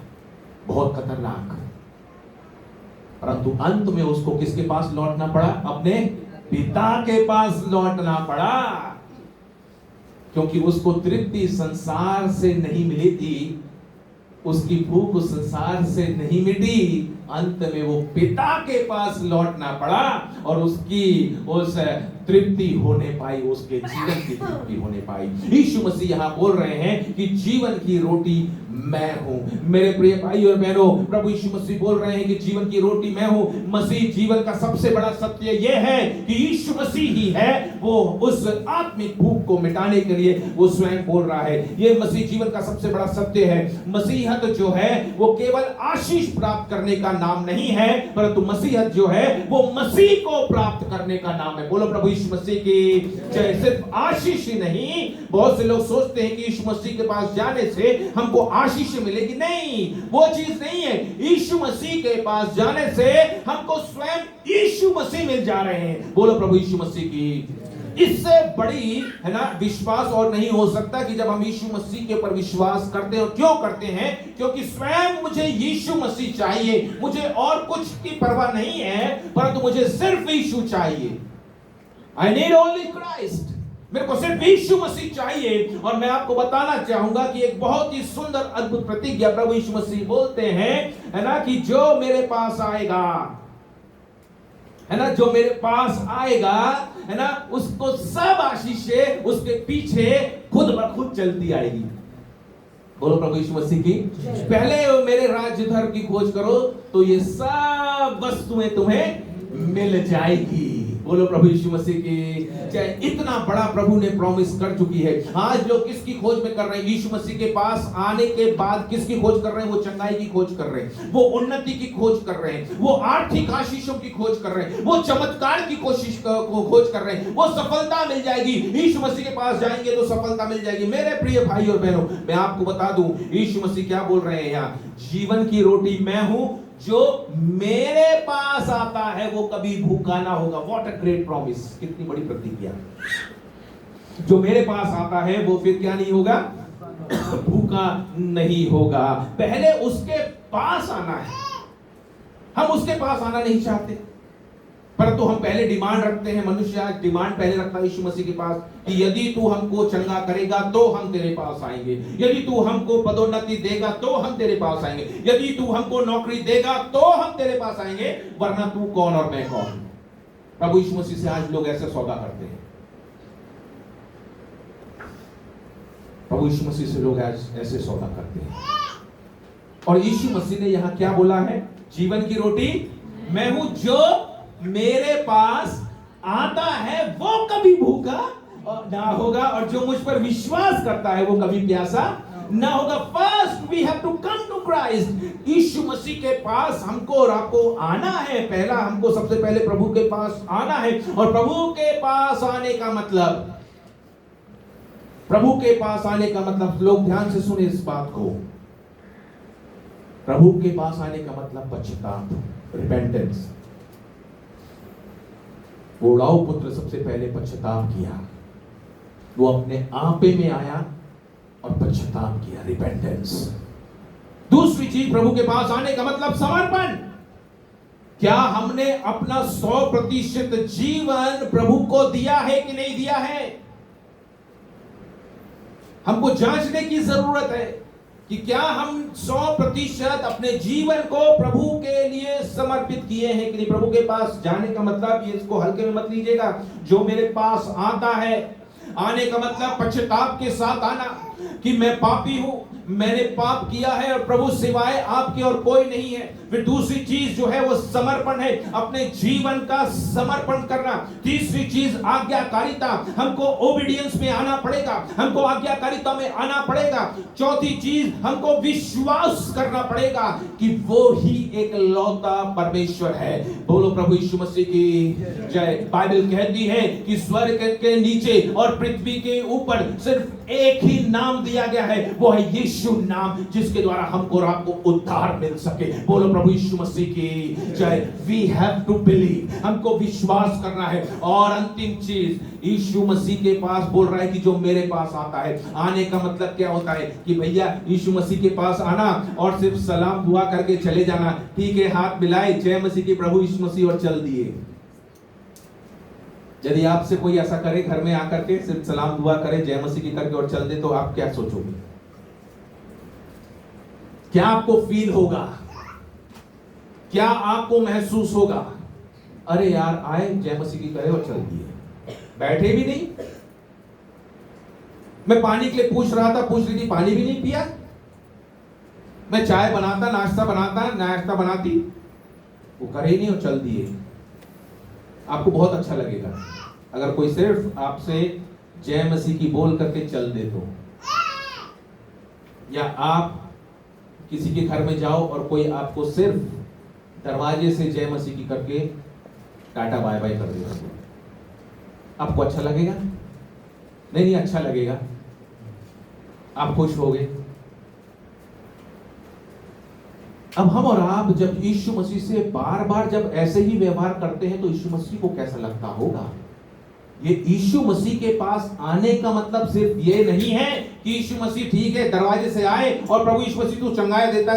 बहुत खतरनाक। परंतु अंत में उसको किसके पास लौटना पड़ा? अपने पिता के पास लौटना पड़ा, क्योंकि उसको तृप्ति संसार से नहीं मिली थी, उसकी भूख उस संसार से नहीं मिटी। अंत में वो पिता के पास लौटना पड़ा और उसकी उस तृप्ति होने पाई, उसके जीवन की तृप्ति होने पाई। यीशु मसीह यहाँ बोल रहे हैं कि जीवन की रोटी मैं हूं। मेरे प्रिय भाई और बहनों, प्रभु यीशु मसीह बोल रहे हैं कि जीवन की रोटी मैं हूं। मसीह जीवन का सबसे बड़ा सत्य यह है कि यीशु मसीह ही है वो उस आत्मिक भूख को मिटाने के लिए वो स्वयं बोल रहा है। ये मसीह जीवन का सबसे बड़ा सत्य है। मसीहत जो है वो केवल आशीष प्राप्त करने का नाम नहीं है, परंतु मसीहत जो है वो मसीह को प्राप्त करने का नाम है। बोलो प्रभु यीशु मसीह की जय। सिर्फ आशीष ही नहीं, बहुत से लोग सोचते हैं कि यीशु मसीह के पास जाने से हमको आशीष मिलेगी। नहीं, वो चीज नहीं है। यीशु मसीह के पास जाने से हमको स्वयं यीशु मसीह मिल जा रहे हैं। बोलो प्रभु यीशु मसीह की। इससे बड़ी है ना विश्वास और नहीं हो सकता कि जब हम यीशु मसीह के ऊपर विश्वास करते हैं। और क्यों करते हैं? क्योंकि स्वयं मुझे यीशु मसीह चाहिए, मुझे और कुछ की परवाह नहीं है, परंतु मुझे सिर्फ यीशु चाहिए। I need only Christ. मेरे को सिर्फ यीशु मसीह चाहिए। और मैं आपको बताना चाहूंगा कि एक बहुत ही सुंदर अद्भुत प्रतिज्ञा प्रभु यीशु मसीह बोलते हैं, है ना, कि जो मेरे पास आएगा, है ना, जो मेरे पास आएगा, है ना, उसको सब आशीषें उसके पीछे खुद ब खुद चलती आएगी। बोलो प्रभु यीशु मसीह की। पहले मेरे राज्य धर्म की खोज करो तो ये सब वस्तुएं तुम्हें मिल जाएगी। बोलो प्रभु यीशु मसीह की। चाहे इतना बड़ा प्रभु ने प्रॉमिस कर चुकी है। आज लोग किसकी खोज में कर रहे हैं? यीशु मसीह के पास आने के बाद किसकी खोज कर रहे हैं? वो चंगाई की खोज कर रहे हैं, वो उन्नति की खोज कर रहे हैं, वो आर्थिक आशीषों की खोज कर रहे हैं, वो चमत्कार की खोज कर रहे हैं, वो सफलता मिल जाएगी। यीशु मसीह के पास जाएंगे तो सफलता मिल जाएगी। मेरे प्रिय भाई और बहनों, मैं आपको बता दूं यीशु मसीह क्या बोल रहे हैं यहाँ, जीवन की रोटी मैं हूं, जो मेरे पास आता है वो कभी भूखा ना होगा। व्हाट अ ग्रेट प्रॉमिस, कितनी बड़ी प्रतिज्ञा। जो मेरे पास आता है वो फिर क्या नहीं होगा? भूखा नहीं होगा। पहले उसके पास आना है। हम उसके पास आना नहीं चाहते, परंतु हम पहले डिमांड रखते हैं। मनुष्य आज डिमांड पहले रखता है यीशु मसीह के पास कि यदि तू हमको चंगा करेगा तो हम तेरे पास आएंगे, यदि तू हमको पदोन्नति देगा तो हम तेरे पास आएंगे, यदि तू हमको नौकरी देगा तो हम तेरे पास आएंगे, वरना तू कौन और मैं कौन। प्रभु यीशु मसीह से आज लोग ऐसे सौदा करते हैं। प्रभु यीशु मसीह से लोग ऐसे सौदा करते हैं। और यीशु मसीह ने यहां क्या बोला है? जीवन की रोटी मैं हूं, जो मेरे पास आता है वो कभी भूखा ना होगा, और जो मुझ पर विश्वास करता है वो कभी प्यासा ना होगा। First we have to come to Christ. यीशु मसीह के पास हमको और आपको आना है। पहला हमको सबसे पहले प्रभु के पास आना है। और प्रभु के पास आने का मतलब, प्रभु के पास आने का मतलब, लोग ध्यान से सुने इस बात को, प्रभु के पास आने का मतलब पश्चाताप, रिपेंटेंस। वो उड़ाऊ पुत्र सबसे पहले पश्चाताप किया, वो अपने आपे में आया और पश्चाताप किया, रिपेंटेंस। दूसरी चीज, प्रभु के पास आने का मतलब समर्पण। क्या हमने अपना 100% जीवन प्रभु को दिया है कि नहीं दिया है? हमको जांचने की जरूरत है कि क्या हम 100% अपने जीवन को प्रभु के लिए समर्पित किए हैं कि नहीं। प्रभु के पास जाने का मतलब, ये इसको हल्के में मत लीजिएगा, जो मेरे पास आता है, आने का मतलब पश्चाताप के साथ आना कि मैं पापी हूं, मैंने पाप किया है और प्रभु सिवाय आपके और कोई नहीं है। फिर दूसरी चीज जो है वो समर्पण है, अपने जीवन का समर्पण करना। तीसरी चीज आज्ञाकारिता, हमको ओबीडियंस में आना पड़ेगा, हमको आज्ञाकारिता में आना पड़ेगा। चौथी चीज, हमको विश्वास करना पड़ेगा कि वो ही एक लौता परमेश्वर है। बोलो प्रभु यीशु मसीह की जय। बाइबल कहती है कि स्वर्ग के नीचे और पृथ्वी के ऊपर सिर्फ एक ही नाम दिया गया है, वो है यीशु नाम, जिसके द्वारा हमको और आपको उद्धार मिल सके। बोलो प्रभु यीशु मसीह की जय। वी हैव टू बिलीव, हमको विश्वास करना है। और अंतिम चीज, यीशु मसीह के पास बोल रहा है कि जो मेरे पास आता है। आने का मतलब क्या होता है कि भैया यीशु मसीह के पास आना और सिर्फ सलाम दुआ करके चले जाना, ठीक है, हाथ मिलाए, जय मसीह की, प्रभु यीशु मसीह, और चल दिए। यदि आपसे कोई ऐसा करे घर में आकर के, सिर्फ सलाम दुआ करे, जय मसीह की करके और चल दे, तो आप क्या सोचोगे? क्या आपको फील होगा? क्या आपको महसूस होगा? अरे यार, आए, जय मसीह की करे और चल दिए, बैठे भी नहीं। मैं पानी के लिए पूछ रहा था, पूछ रही थी, पानी भी नहीं पिया। मैं चाय बनाता, नाश्ता बनाती, वो करे ही नहीं और चल दिए। आपको बहुत अच्छा लगेगा अगर कोई सिर्फ आपसे जय मसीह की बोल करके चल दे तो। या आप किसी के घर में जाओ और कोई आपको सिर्फ दरवाजे से जय मसीह की करके टाटा बाय बाय कर दे, आपको अच्छा लगेगा? नहीं, अच्छा लगेगा। आप खुश होगे। अब हम और आप जब यीशु मसीह से बार बार जब ऐसे ही व्यवहार करते हैं तो यीशु मसीह को कैसा लगता होगा? ये यीशु मसीह के पास आने का मतलब सिर्फ ये नहीं है कि यीशु मसीह ठीक है दरवाजे से आए और प्रभु यीशु मसीह तू चंगाया देता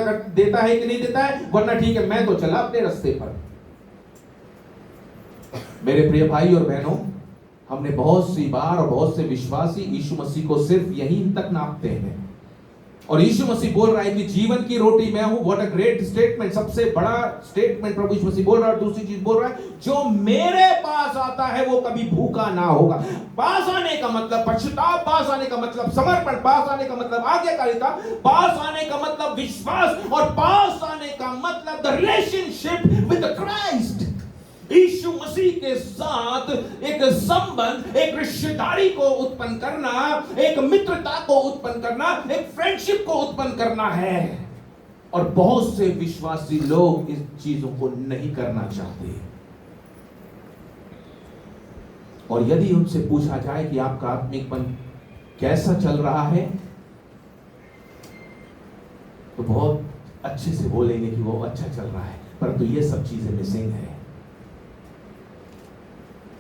है कि नहीं देता है, वरना ठीक है मैं तो चला अपने रास्ते पर। मेरे प्रिय भाई और बहनों, हमने बहुत सी बार और बहुत से विश्वासी यीशु मसीह को सिर्फ यहीं तक नापते हैं। और यीशु मसीह बोल रहा है कि जीवन की रोटी मैं हूं। व्हाट अ ग्रेट स्टेटमेंट, सबसे बड़ा स्टेटमेंट प्रभु यीशु मसीह बोल रहा है। दूसरी चीज बोल रहा है, जो मेरे पास आता है वो कभी भूखा ना होगा। पास आने का मतलब पश्चाताप, पास आने का मतलब समर्पण, पास आने का मतलब आज्ञाकारिता, पास आने का मतलब विश्वास, और पास आने का मतलब द रिलेशनशिप विद क्राइस्ट। यीशु मसीह के साथ एक संबंध, एक रिश्तेदारी को उत्पन्न करना, एक मित्रता को उत्पन्न करना, एक फ्रेंडशिप को उत्पन्न करना है। और बहुत से विश्वासी लोग इस चीजों को नहीं करना चाहते। और यदि उनसे पूछा जाए कि आपका आत्मिकपन कैसा चल रहा है, तो बहुत अच्छे से बोलेंगे कि वो अच्छा चल रहा है, परंतु ये सब चीजें मिसिंग है।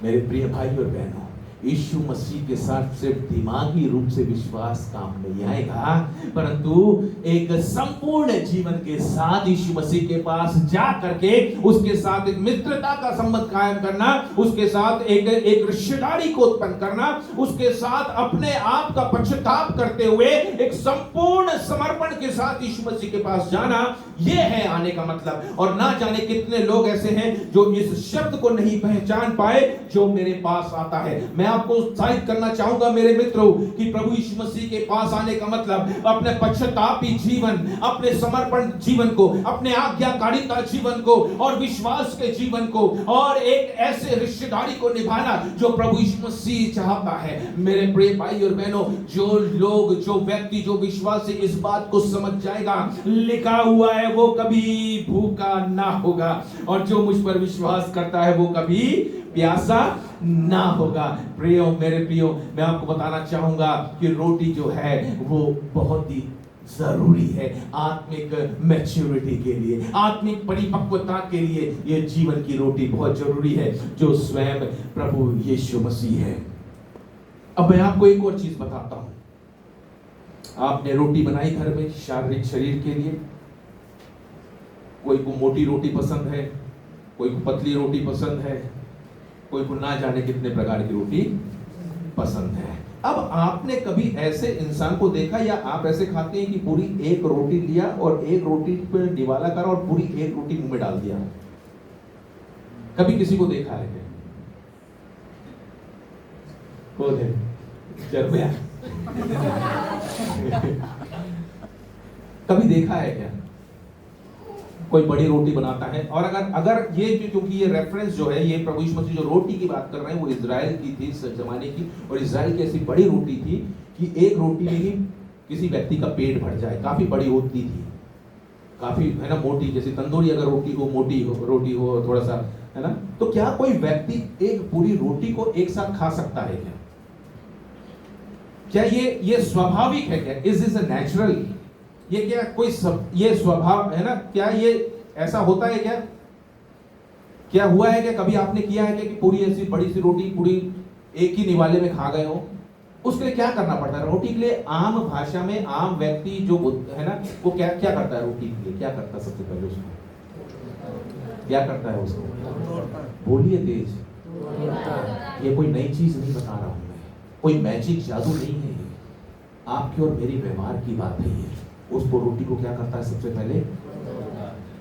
मेरे प्रिय भाई और बहनों, यीशु मसीह के साथ सिर्फ दिमागी रूप से विश्वास काम नहीं आएगा, परंतु एक संपूर्ण जीवन के साथ यीशु मसीह के पास जा करके उसके साथ एक मित्रता का संबंध कायम करना, उसके साथ एक रिश्तेदारी को उत्पन्न करना, उसके साथ अपने आप का पश्चाताप करते हुए एक संपूर्ण समर्पण के साथ यीशु मसीह के पास जाना, यह है आने का मतलब। और ना जाने कितने लोग ऐसे हैं जो इस शब्द को नहीं पहचान पाए, जो मेरे पास आता है। मैं आपको उत्साहित करना चाहूंगा मेरे मित्रों कि प्रभु यीशु मसीह के पास आने का मतलब अपने पश्चातापी जीवन, अपने समर्पण जीवन को, अपने आज्ञाकारिता जीवन को और विश्वास के जीवन को और एक ऐसे रिश्तेदारी को निभाना जो प्रभु यीशु मसीह चाहता है। मेरे प्रिय भाई और बहनों, जो लोग, जो व्यक्ति, जो विश्वासी इस बात को समझ जाएगा, लिखा हुआ है वो कभी भूखा ना होगा, और जो मुझ पर विश्वास करता है वो कभी प्यासा ना होगा। प्रियो, मेरे प्रियो, मैं आपको बताना चाहूंगा कि रोटी जो है वो बहुत ही जरूरी है आत्मिक मैच्योरिटी के लिए, आत्मिक परिपक्वता के लिए। यह जीवन की रोटी बहुत जरूरी है जो स्वयं प्रभु यीशु मसीह है। अब मैं आपको एक और चीज बताता हूं। आपने रोटी बनाई घर में शारीरिक शरीर के लिए। कोई को मोटी रोटी पसंद है, कोई को पतली रोटी पसंद है, कोई को ना जाने कितने प्रकार की रोटी पसंद है। अब आपने कभी ऐसे इंसान को देखा, या आप ऐसे खाते हैं कि पूरी एक रोटी लिया और एक रोटी पे निवाला करा और पूरी एक रोटी मुंह में डाल दिया? कभी किसी को देखा है क्या? कौन है? चरमिया कभी देखा है क्या? कोई बड़ी रोटी बनाता है, और अगर ये क्योंकि ये रेफरेंस जो है, ये प्रभु यीशु मसीह जो रोटी की बात कर रहे हैं वो इजराइल की थी, इस जमाने की। और इजराइल की ऐसी बड़ी रोटी थी कि एक रोटी में ही किसी व्यक्ति का पेट भर जाए। काफी बड़ी होती थी, काफी, है ना, मोटी, जैसे तंदूरी अगर रोटी हो, मोटी हो रोटी हो थोड़ा सा, है ना। तो क्या कोई व्यक्ति एक पूरी रोटी को एक साथ खा सकता है क्या ये स्वाभाविक है क्या? Is this natural? ये क्या कोई ये स्वभाव है ना? क्या ये ऐसा होता है क्या? क्या हुआ है क्या? कभी आपने किया है क्या कि पूरी ऐसी बड़ी सी रोटी पूरी एक ही निवाले में खा गए हो? उसके लिए क्या करना पड़ता है? रोटी के लिए आम भाषा में आम व्यक्ति जो है ना, वो क्या करता है? रोटी के लिए क्या करता है? सबसे पहले उसको क्या करता है? उसको बोलिए तेज। ये कोई नई चीज नहीं बता रहा हूं मैं, कोई मैजिक जादू नहीं है, ये आपके और मेरी व्यवहार की बात है। ये उसको रोटी को क्या करता है? सबसे पहले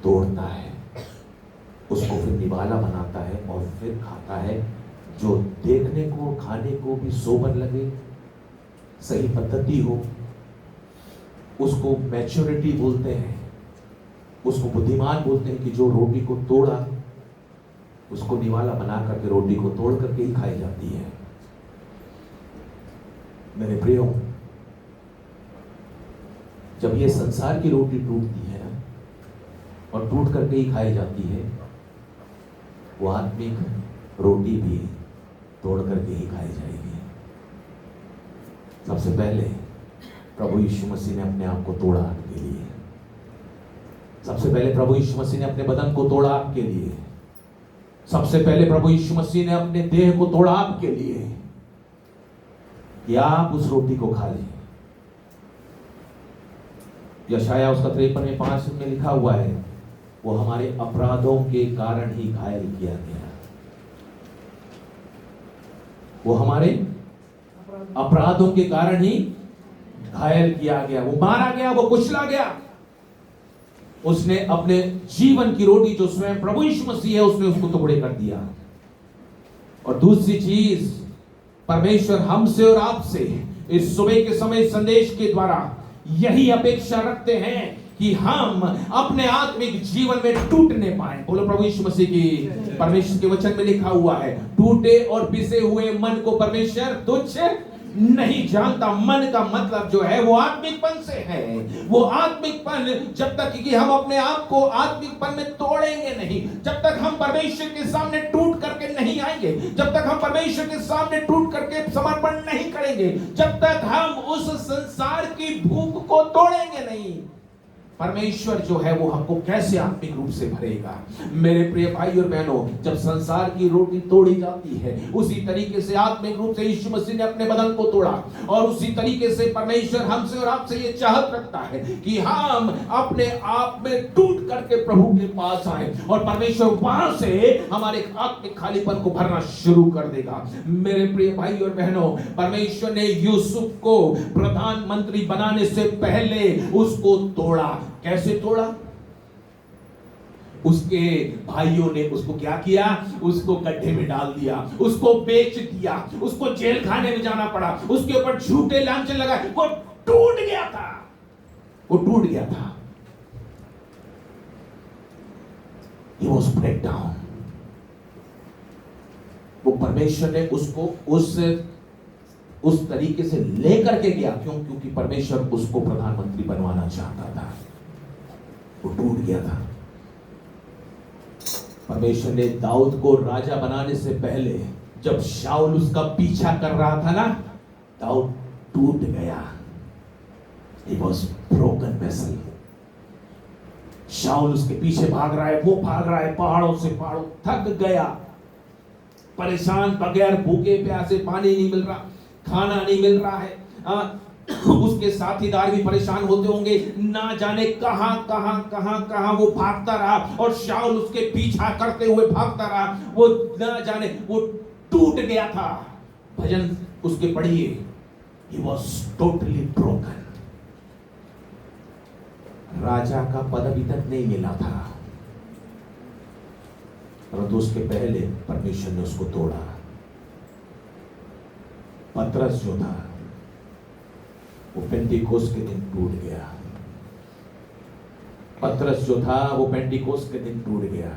तोड़ता है, उसको फिर निवाला बनाता है और फिर खाता है, जो देखने को, खाने को भी सोबर लगे, सही पद्धति हो। उसको मैच्योरिटी बोलते हैं, उसको बुद्धिमान बोलते हैं कि जो रोटी को तोड़ा उसको निवाला बना करके रोटी को तोड़ करके ही खाई जाती है। मेरे प्रियो, जब ये संसार की रोटी टूटती है ना, और टूट करके ही खाई जाती है, वो आत्मिक रोटी भी तोड़ करके ही खाई जाएगी। सबसे पहले प्रभु यीशु मसीह ने अपने आप को तोड़ा आपके लिए। सबसे पहले प्रभु यीशु मसीह ने अपने बदन को तोड़ा आपके लिए। सबसे पहले प्रभु यीशु मसीह ने अपने देह को तोड़ा आपके लिए कि आप उस रोटी को खा लें। यशाया उसका 53:5 में लिखा हुआ है, वो हमारे अपराधों के कारण ही घायल किया गया, वो हमारे अपराधों के कारण ही घायल किया गया, वो मारा गया, वो कुचला गया। उसने अपने जीवन की रोटी जो स्वयं प्रभु यीशु मसीह है, उसने उसको टुकड़े कर दिया। और दूसरी चीज, परमेश्वर हमसे और आपसे इस सुबह के समय संदेश के द्वारा यही अपेक्षा रखते हैं कि हम अपने आत्मिक जीवन में टूटने पाए। बोलो प्रभु यीशु मसीह की। परमेश्वर के वचन में लिखा हुआ है, टूटे और पिसे हुए मन को परमेश्वर तुच्छ नहीं जानता। मन का मतलब जो है वो आत्मिकपन से है। वो आत्मिकपन जब तक कि हम अपने आप को आत्मिकपन में तोड़ेंगे नहीं, जब तक हम परमेश्वर के सामने टूट करके नहीं आएंगे, जब तक हम परमेश्वर के सामने टूट करके समर्पण नहीं करेंगे, जब तक हम उस संसार की भूख को तोड़ेंगे नहीं, परमेश्वर जो है वो हमको कैसे आत्मिक रूप से भरेगा। मेरे प्रिय भाई और बहनों, जब संसार की रोटी तोड़ी जाती है, उसी तरीके से आत्मिक रूप से यीशु मसीह ने अपने बदन को तोड़ा। और उसी तरीके से परमेश्वर हमसे और आपसे ये चाहत रखता है कि हम अपने आप में टूट करके प्रभु के पास आए, और परमेश्वर वहां से हमारे आत्मिक खालीपन को भरना शुरू कर देगा। मेरे प्रिय भाई और बहनों, परमेश्वर ने यूसुफ को प्रधानमंत्री बनाने से पहले उसको तोड़ा। कैसे तोड़ा? उसके भाइयों ने उसको क्या किया? उसको गड्ढे में डाल दिया, उसको बेच दिया, उसको जेल खाने में जाना पड़ा, उसके ऊपर झूठे लांछन लगाए। वो टूट गया था, वो टूट गया था। He was break down। वो परमेश्वर ने उसको उस तरीके से लेकर के गया। क्यों? क्योंकि परमेश्वर उसको प्रधानमंत्री बनवाना चाहता था। वो टूट गया था। परमेश्वर ने दाऊद को राजा बनाने से पहले, जब शाऊल उसका पीछा कर रहा था ना, दाऊद टूट गया। He was broken vessel। शाऊल उसके पीछे भाग रहा है, वो भाग रहा है पहाड़ों से पहाड़ों, थक गया, परेशान, बगैर भूखे प्यासे, पानी नहीं मिल रहा, खाना नहीं मिल रहा है। उसके साथीदार भी परेशान होते होंगे, ना जाने कहां वो भागता रहा, और शाऊल उसके पीछा करते हुए भागता रहा। वो ना जाने वो टूट गया था। भजन उसके पढ़िए, he was totally broken। राजा का पद अभी तक नहीं मिला था, परंतु उसके पहले परमेश्वर ने उसको तोड़ा। पतरस जो था वो पेंटिकोस्ट के दिन टूट गया। पतरस जो था वो पेंटिकोस्ट के दिन टूट गया,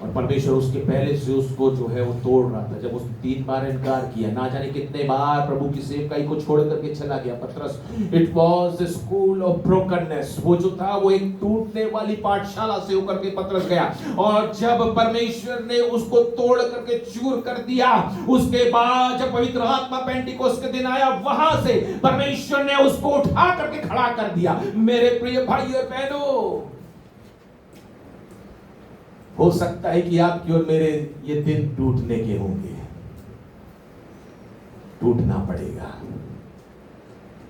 और परमेश्वर उसके पहले से उसको जो है वो तोड़ रहा था। जब उसने 3 बार इनकार किया, ना जाने कितने बार प्रभु की सेवकाई को छोड़ करके चला गया पतरस। It was the school of brokenness. वो जो था वो एक टूटने वाली पाठशाला से होकर के पतरस गया, और जब परमेश्वर ने उसको तोड़ करके चूर कर दिया, उसके बाद जब पवित्र आत्मा पेंटिकोस्ट के दिन आया, वहां से परमेश्वर ने उसको उठा करके खड़ा कर दिया। मेरे प्रिय भाई और बहनों, हो सकता है कि आपकी और मेरे ये दिन टूटने के होंगे, टूटना पड़ेगा।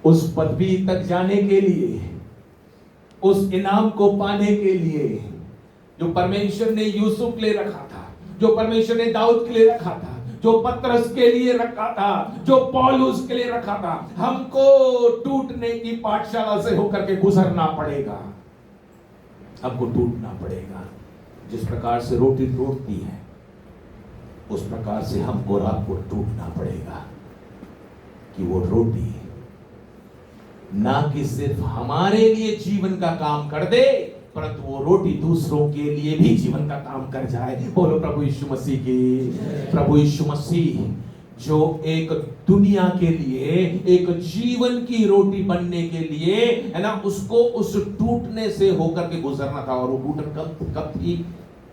उस पदवी तक जाने के लिए, उस इनाम को पाने के लिए जो परमेश्वर ने यूसुफ के लिए रखा था, जो परमेश्वर ने दाऊद के लिए रखा था, जो पतरस के लिए रखा था, जो पौलुस के लिए रखा था, हमको टूटने की पाठशाला से होकर के गुजरना पड़ेगा। हमको टूटना पड़ेगा। जिस प्रकार से रोटी टूटती है, उस प्रकार से हमको और आपको टूटना पड़ेगा, कि वो रोटी ना कि सिर्फ हमारे लिए जीवन का काम कर दे, परंतु वो रोटी दूसरों के लिए भी जीवन का काम कर जाए। बोलो प्रभु यीशु मसीह की। प्रभु यीशु मसीह जो एक दुनिया के लिए, एक जीवन की रोटी बनने के लिए, है ना, उसको उस टूटने से होकर के गुजरना था। और वो टूटन कब थी?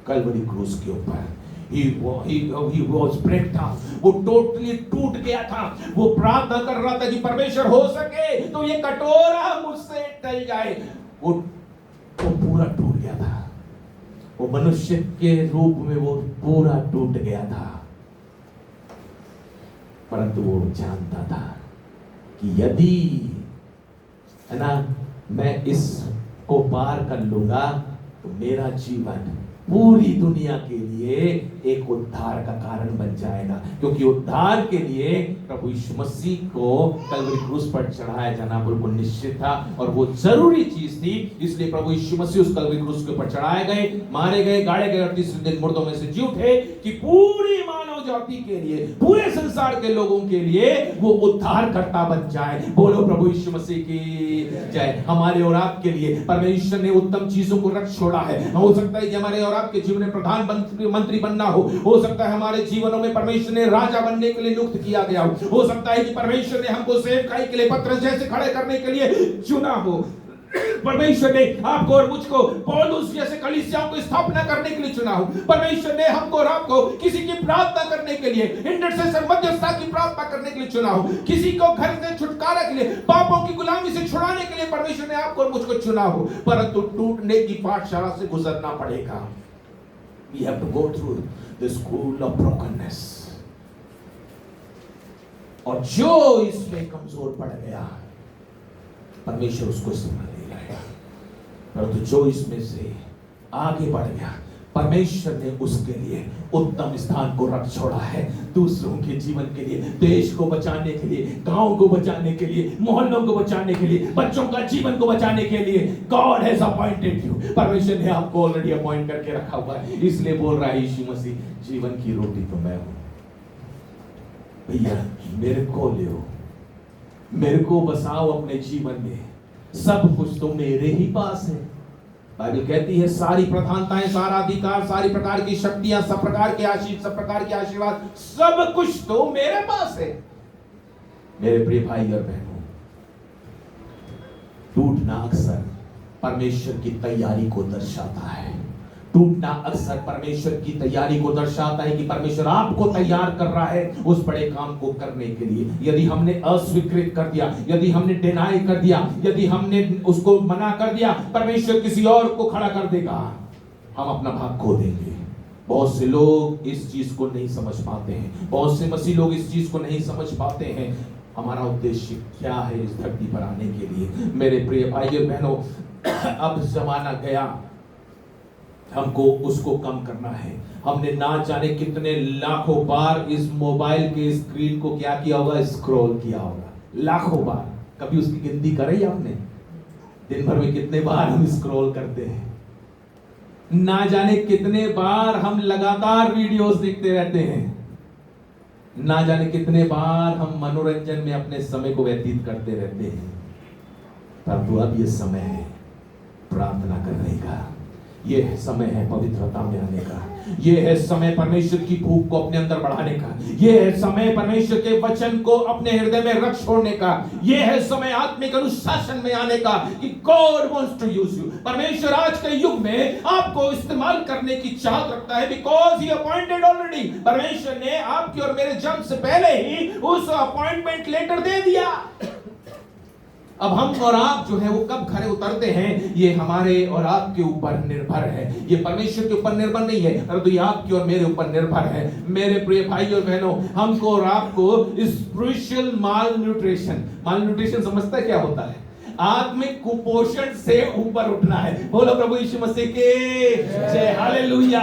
कल्वरी क्रूस के ऊपर। He was break down। वो टोटली टूट गया था। वो प्रार्थना कर रहा था कि परमेश्वर हो सके तो ये कटोरा मुझसे टल जाए। वो पूरा टूट गया था। वो मनुष्य के रूप में वो पूरा टूट गया था, परंतु वो जानता था कि यदि, है ना, मैं इसको पार कर लूंगा तो मेरा जीवन पूरी दुनिया के लिए एक उद्धार का कारण बन जाएगा, क्योंकि उद्धार के लिए प्रभु यीशु मसीह को कलवरी क्रूस पर चढ़ाया जाना बिल्कुल निश्चित था और वो जरूरी चीज थी। इसलिए प्रभु यीशु मसीह उस कलवरी क्रूस के ऊपर चढ़ाए गए, मारे गए, गाड़े गए और तीसरे दिन मुर्दों में से जी उठे कि पूरी मानव जाति के लिए, पूरे संसार के लोगों के लिए वो उद्धारकर्ता बन जाए। बोलो प्रभु यीशु मसीह की जय। हमारे और आपके लिए परमेश्वर ने उत्तम चीजों को रख छोड़ा है। हो सकता है कि हमारे और आपके जीवन में प्रधानमंत्री बनना हो सकता है हमारे जीवनों में परमेश्वर ने राजा बनने के लिए नियुक्त किया गया हो सकता है कि परमेश्वर ने हमको सेवकाई के लिए पतरस जैसे खड़े करने के लिए चुना हो, परमेश्वर ने आपको और मुझको पौलुस जैसे कलीसियाओं की स्थापना करने के लिए चुना हो, परमेश्वर ने हमको और आपको किसी की प्रार्थना करने के लिए, इंटरसेसर मध्यस्थता की प्रार्थना करने के लिए चुना हो, किसी को घर से छुटकारा के लिए, पापों की गुलामी से छुड़ाने के लिए परमेश्वर ने आपको और मुझको चुना हो, परंतु टूटने की पाठशाला से गुजरना पड़ेगा। We have to go through the school of brokenness। और जो इसमें कमजोर पड़ गया परमेश्वर उसको संभाल नहीं रहेगा, परंतु जो इसमें से आगे बढ़ गया परमेश्वर ने उसके लिए उत्तम स्थान को रख छोड़ा है। दूसरों के जीवन के लिए, देश को बचाने के लिए, गांव को बचाने के लिए, मोहल्लों को बचाने के लिए, बच्चों का जीवन को बचाने के लिए गॉड हैज अपॉइंटेड यू। परमेश्वर ने आपको ऑलरेडी अपॉइंट करके रखा हुआ है। इसलिए बोल रहा है यीशु मसीह, जीवन की रोटी तो मैं हूं, भैया मेरे को ले, मेरे को बसाओ अपने जीवन में, सब कुछ तो मेरे ही पास है। बाइबल कहती है सारी प्रधानताएं, सारा अधिकार, सारी प्रकार की शक्तियां, सब प्रकार के आशीष, सब प्रकार के आशीर्वाद, सब कुछ तो मेरे पास है। मेरे प्रिय भाई और बहनों, टूटना अक्सर परमेश्वर की तैयारी को दर्शाता है। टूटना अक्सर परमेश्वर की तैयारी को दर्शाता है कि परमेश्वर आपको तैयार कर रहा है उस बड़े काम को करने के लिए। यदि हमने अस्वीकृत कर दिया, यदि हमने डिनाई कर दिया, यदि हमने उसको मना कर दिया, परमेश्वर किसी और को खड़ा कर देगा, हम अपना भाग खो देंगे। बहुत से लोग इस चीज को नहीं समझ पाते हैं, बहुत से मसीह लोग इस चीज को नहीं समझ पाते हैं। हमारा उद्देश्य क्या है इस धरती पर आने के लिए। मेरे प्रिय भाई और बहनों, अब जमाना गया, हमको उसको कम करना है। हमने ना जाने कितने लाखों बार इस मोबाइल के स्क्रीन को क्या किया होगा, स्क्रॉल किया होगा, लाखों बार। कभी उसकी गिनती करी आपने? दिन भर में कितने बार हम स्क्रॉल करते हैं, ना जाने कितने बार हम लगातार वीडियोस देखते रहते हैं, ना जाने कितने बार हम मनोरंजन में अपने समय को व्यतीत करते रहते हैं। परंतु अब ये समय है प्रार्थना करने का, ये समय है पवित्रता में आने का, ये है समय परमेश्वर की भूख को अपने अंदर बढ़ाने का, ये है समय परमेश्वर के वचन को अपने हृदय में रख छोड़ने का, ये है समय आत्मिक अनुशासन में आने का कि God wants to use you. परमेश्वर आज के युग में आपको इस्तेमाल करने की चाहत रखता है, बिकॉज ही अपॉइंटेड ऑलरेडी। परमेश्वर ने आपके और मेरे जन्म से पहले ही उस अपॉइंटमेंट लेटर दे दिया। अब हम और आप जो है वो कब खरे उतरते हैं, ये हमारे और आपके ऊपर निर्भर है। ये परमेश्वर के ऊपर निर्भर नहीं है, परंतु ये आपके और मेरे ऊपर निर्भर है। मेरे प्रिय भाई और बहनों, हमको और आपको स्पिरिचुअल माल न्यूट्रिशन समझता है क्या होता है? आत्मिक कुपोषण से ऊपर उठना है। बोलो प्रभु यीशु मसीह के जय, हालेलुया।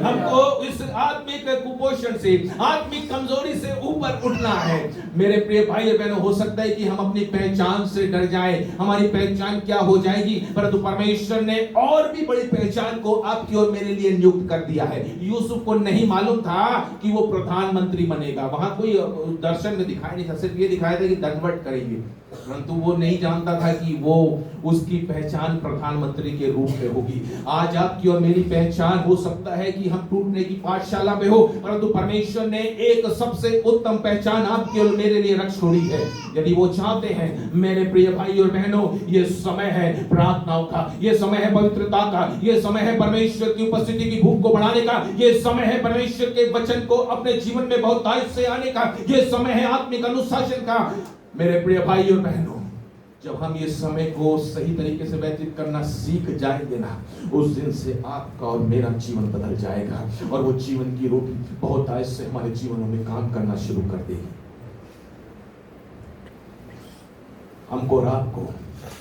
हमको इस आत्मिक कुपोषण से, आत्मिक कमजोरी से ऊपर उठना है। मेरे प्रिय भाई और बहनों, हो सकता है कि हम अपनी पहचान से डर जाएं, हमारी पहचान क्या हो जाएगी, परंतु परमेश्वर ने और भी बड़ी पहचान को आपकी और मेरे लिए नियुक्त कर दिया है। यूसुफ को नहीं मालूम था कि वो प्रधानमंत्री बनेगा, वहां कोई दर्शन में दिखाया नहीं था, सिर्फ ये दिखाया था कि दंडवत करेंगे, परंतु वो नहीं जानता था कि वो उसकी पहचान प्रधानमंत्री के रूप में होगी। आज आपकी और मेरी पहचान हो सकता है कि हम टूटने की पाठशाला में हो, परंतु परमेश्वर ने एक सबसे उत्तम पहचान आपके और मेरे लिए रख छोड़ी है। यदि वो चाहते हैं, मेरे प्रिय भाई और बहनों, ये समय है प्रार्थनाओं का, ये समय है पवित्रता का, ये समय है परमेश्वर की उपस्थिति की भूख को बढ़ाने का, ये समय है परमेश्वर के वचन को अपने जीवन में बहुतायत से आने का, ये समय है आत्मिक अनुशासन का। मेरे प्रिय भाई और बहनों, जब हम ये समय को सही तरीके से व्यतीत करना सीख जाएंगे ना, उस दिन से आपका और मेरा जीवन बदल जाएगा और वो जीवन की रोटी बहुत आयत से हमारे जीवनों में काम करना शुरू कर देगी। हमको और आपको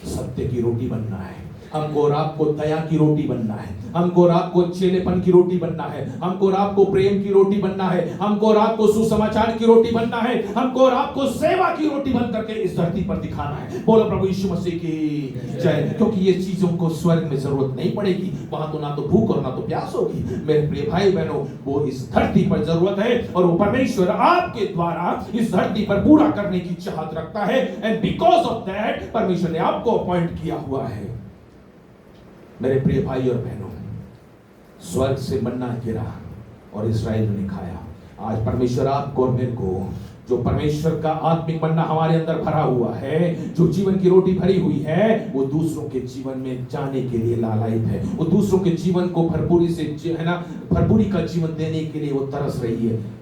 सत्य की रोटी बनना है। हमको और आपको दया की रोटी बनना है, हमको और आपको चेलेपन की रोटी बनना है, हमको और आपको प्रेम की रोटी बनना है, हमको और आपको सुसमाचार की रोटी बनना है, हमको और आपको सेवा की रोटी बन करके इस धरती पर दिखाना है। बोलो प्रभु यीशु मसीह की जय। क्योंकि ये चीजों को स्वर्ग में जरूरत नहीं पड़ेगी, वहां तो ना तो भूख और ना तो प्यास होगी। मेरे प्रिय भाई बहनों, वो इस धरती पर जरूरत है और वो परमेश्वर आपके द्वारा इस धरती पर पूरा करने की चाहत रखता है। एंड बिकॉज ऑफ दैट परमेश्वर ने आपको अपॉइंट किया हुआ है। मेरे प्रिय भाई और बहनों, स्वर्ग से मन्ना गिरा और इस्राएल ने खाया। आज परमेश्वर आपको और मेरे को, जो परमेश्वर का आत्मिक मन्ना हमारे अंदर भरा हुआ है, जो जीवन की रोटी भरी हुई है, वो दूसरों के जीवन में जाने के लिए लालायित है। वो दूसरों के जीवन को भरपूरी से है ना, भरपूरी का जीवन देने के लिए वो तरस रही है।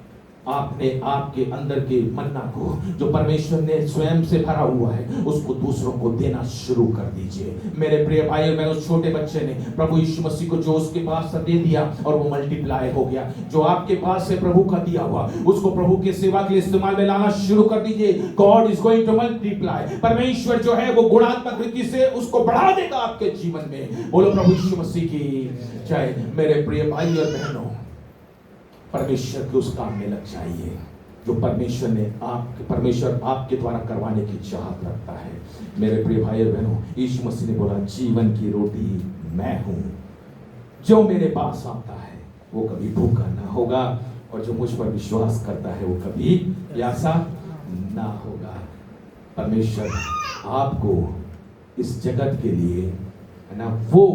आपने आपके अंदर के मन्ना को, जो परमेश्वर ने स्वयं से भरा हुआ है, उसको दूसरों को देना शुरू कर दीजिए। मेरे प्रिय भाई और बहनों, छोटे बच्चे ने प्रभु यीशु मसीह को जो उसके पास से दे दिया और वो मल्टीप्लाई हो गया। जो आपके पास से प्रभु का दिया हुआ, उसको प्रभु के सेवा के लिए इस्तेमाल में लाना शुरू कर दीजिए। God is going to multiply. परमेश्वर जो है वो गुणात्मक रीति से उसको बढ़ा देगा आपके जीवन में। बोलो प्रभु यीशु मसीह की जय। मेरे प्रिय भाई और बहनों, परमेश्वर के उस काम में लग जाइए जो परमेश्वर आपके द्वारा करवाने की चाहत रखता है। मेरे प्रिय भाई और बहनों, यीशु मसीह ने बोला, जीवन की रोटी मैं हूं, जो मेरे पास आता है वो कभी भूखा ना होगा और जो मुझ पर विश्वास करता है वो कभी प्यासा ना होगा। परमेश्वर आपको इस जगत के लिए है ना, वो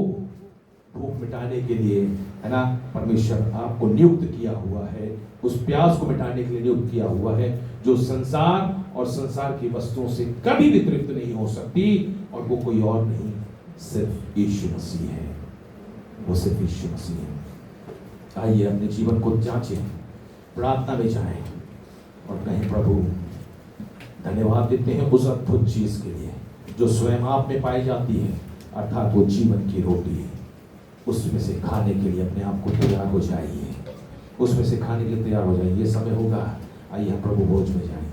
भूख मिटाने के लिए है ना, परमेश्वर आपको नियुक्त किया हुआ है। उस प्यास को मिटाने के लिए नियुक्त किया हुआ है जो संसार और संसार की वस्तुओं से कभी भी तृप्त नहीं हो सकती। और वो कोई और नहीं, सिर्फ यीशु मसीह है। वो सिर्फ यीशु मसीह है। आइए अपने जीवन को जांचें, प्रार्थना में जाएं और कहें, प्रभु धन्यवाद देते हैं उस अद्भुत चीज के लिए जो स्वयं आप में पाई जाती है, अर्थात वो जीवन की रोटी। उसमें से खाने के लिए अपने आप को तैयार हो जाइए, उसमें से खाने के लिए तैयार हो जाइए। ये समय होगा, आइए हम प्रभु भोज में जाएं।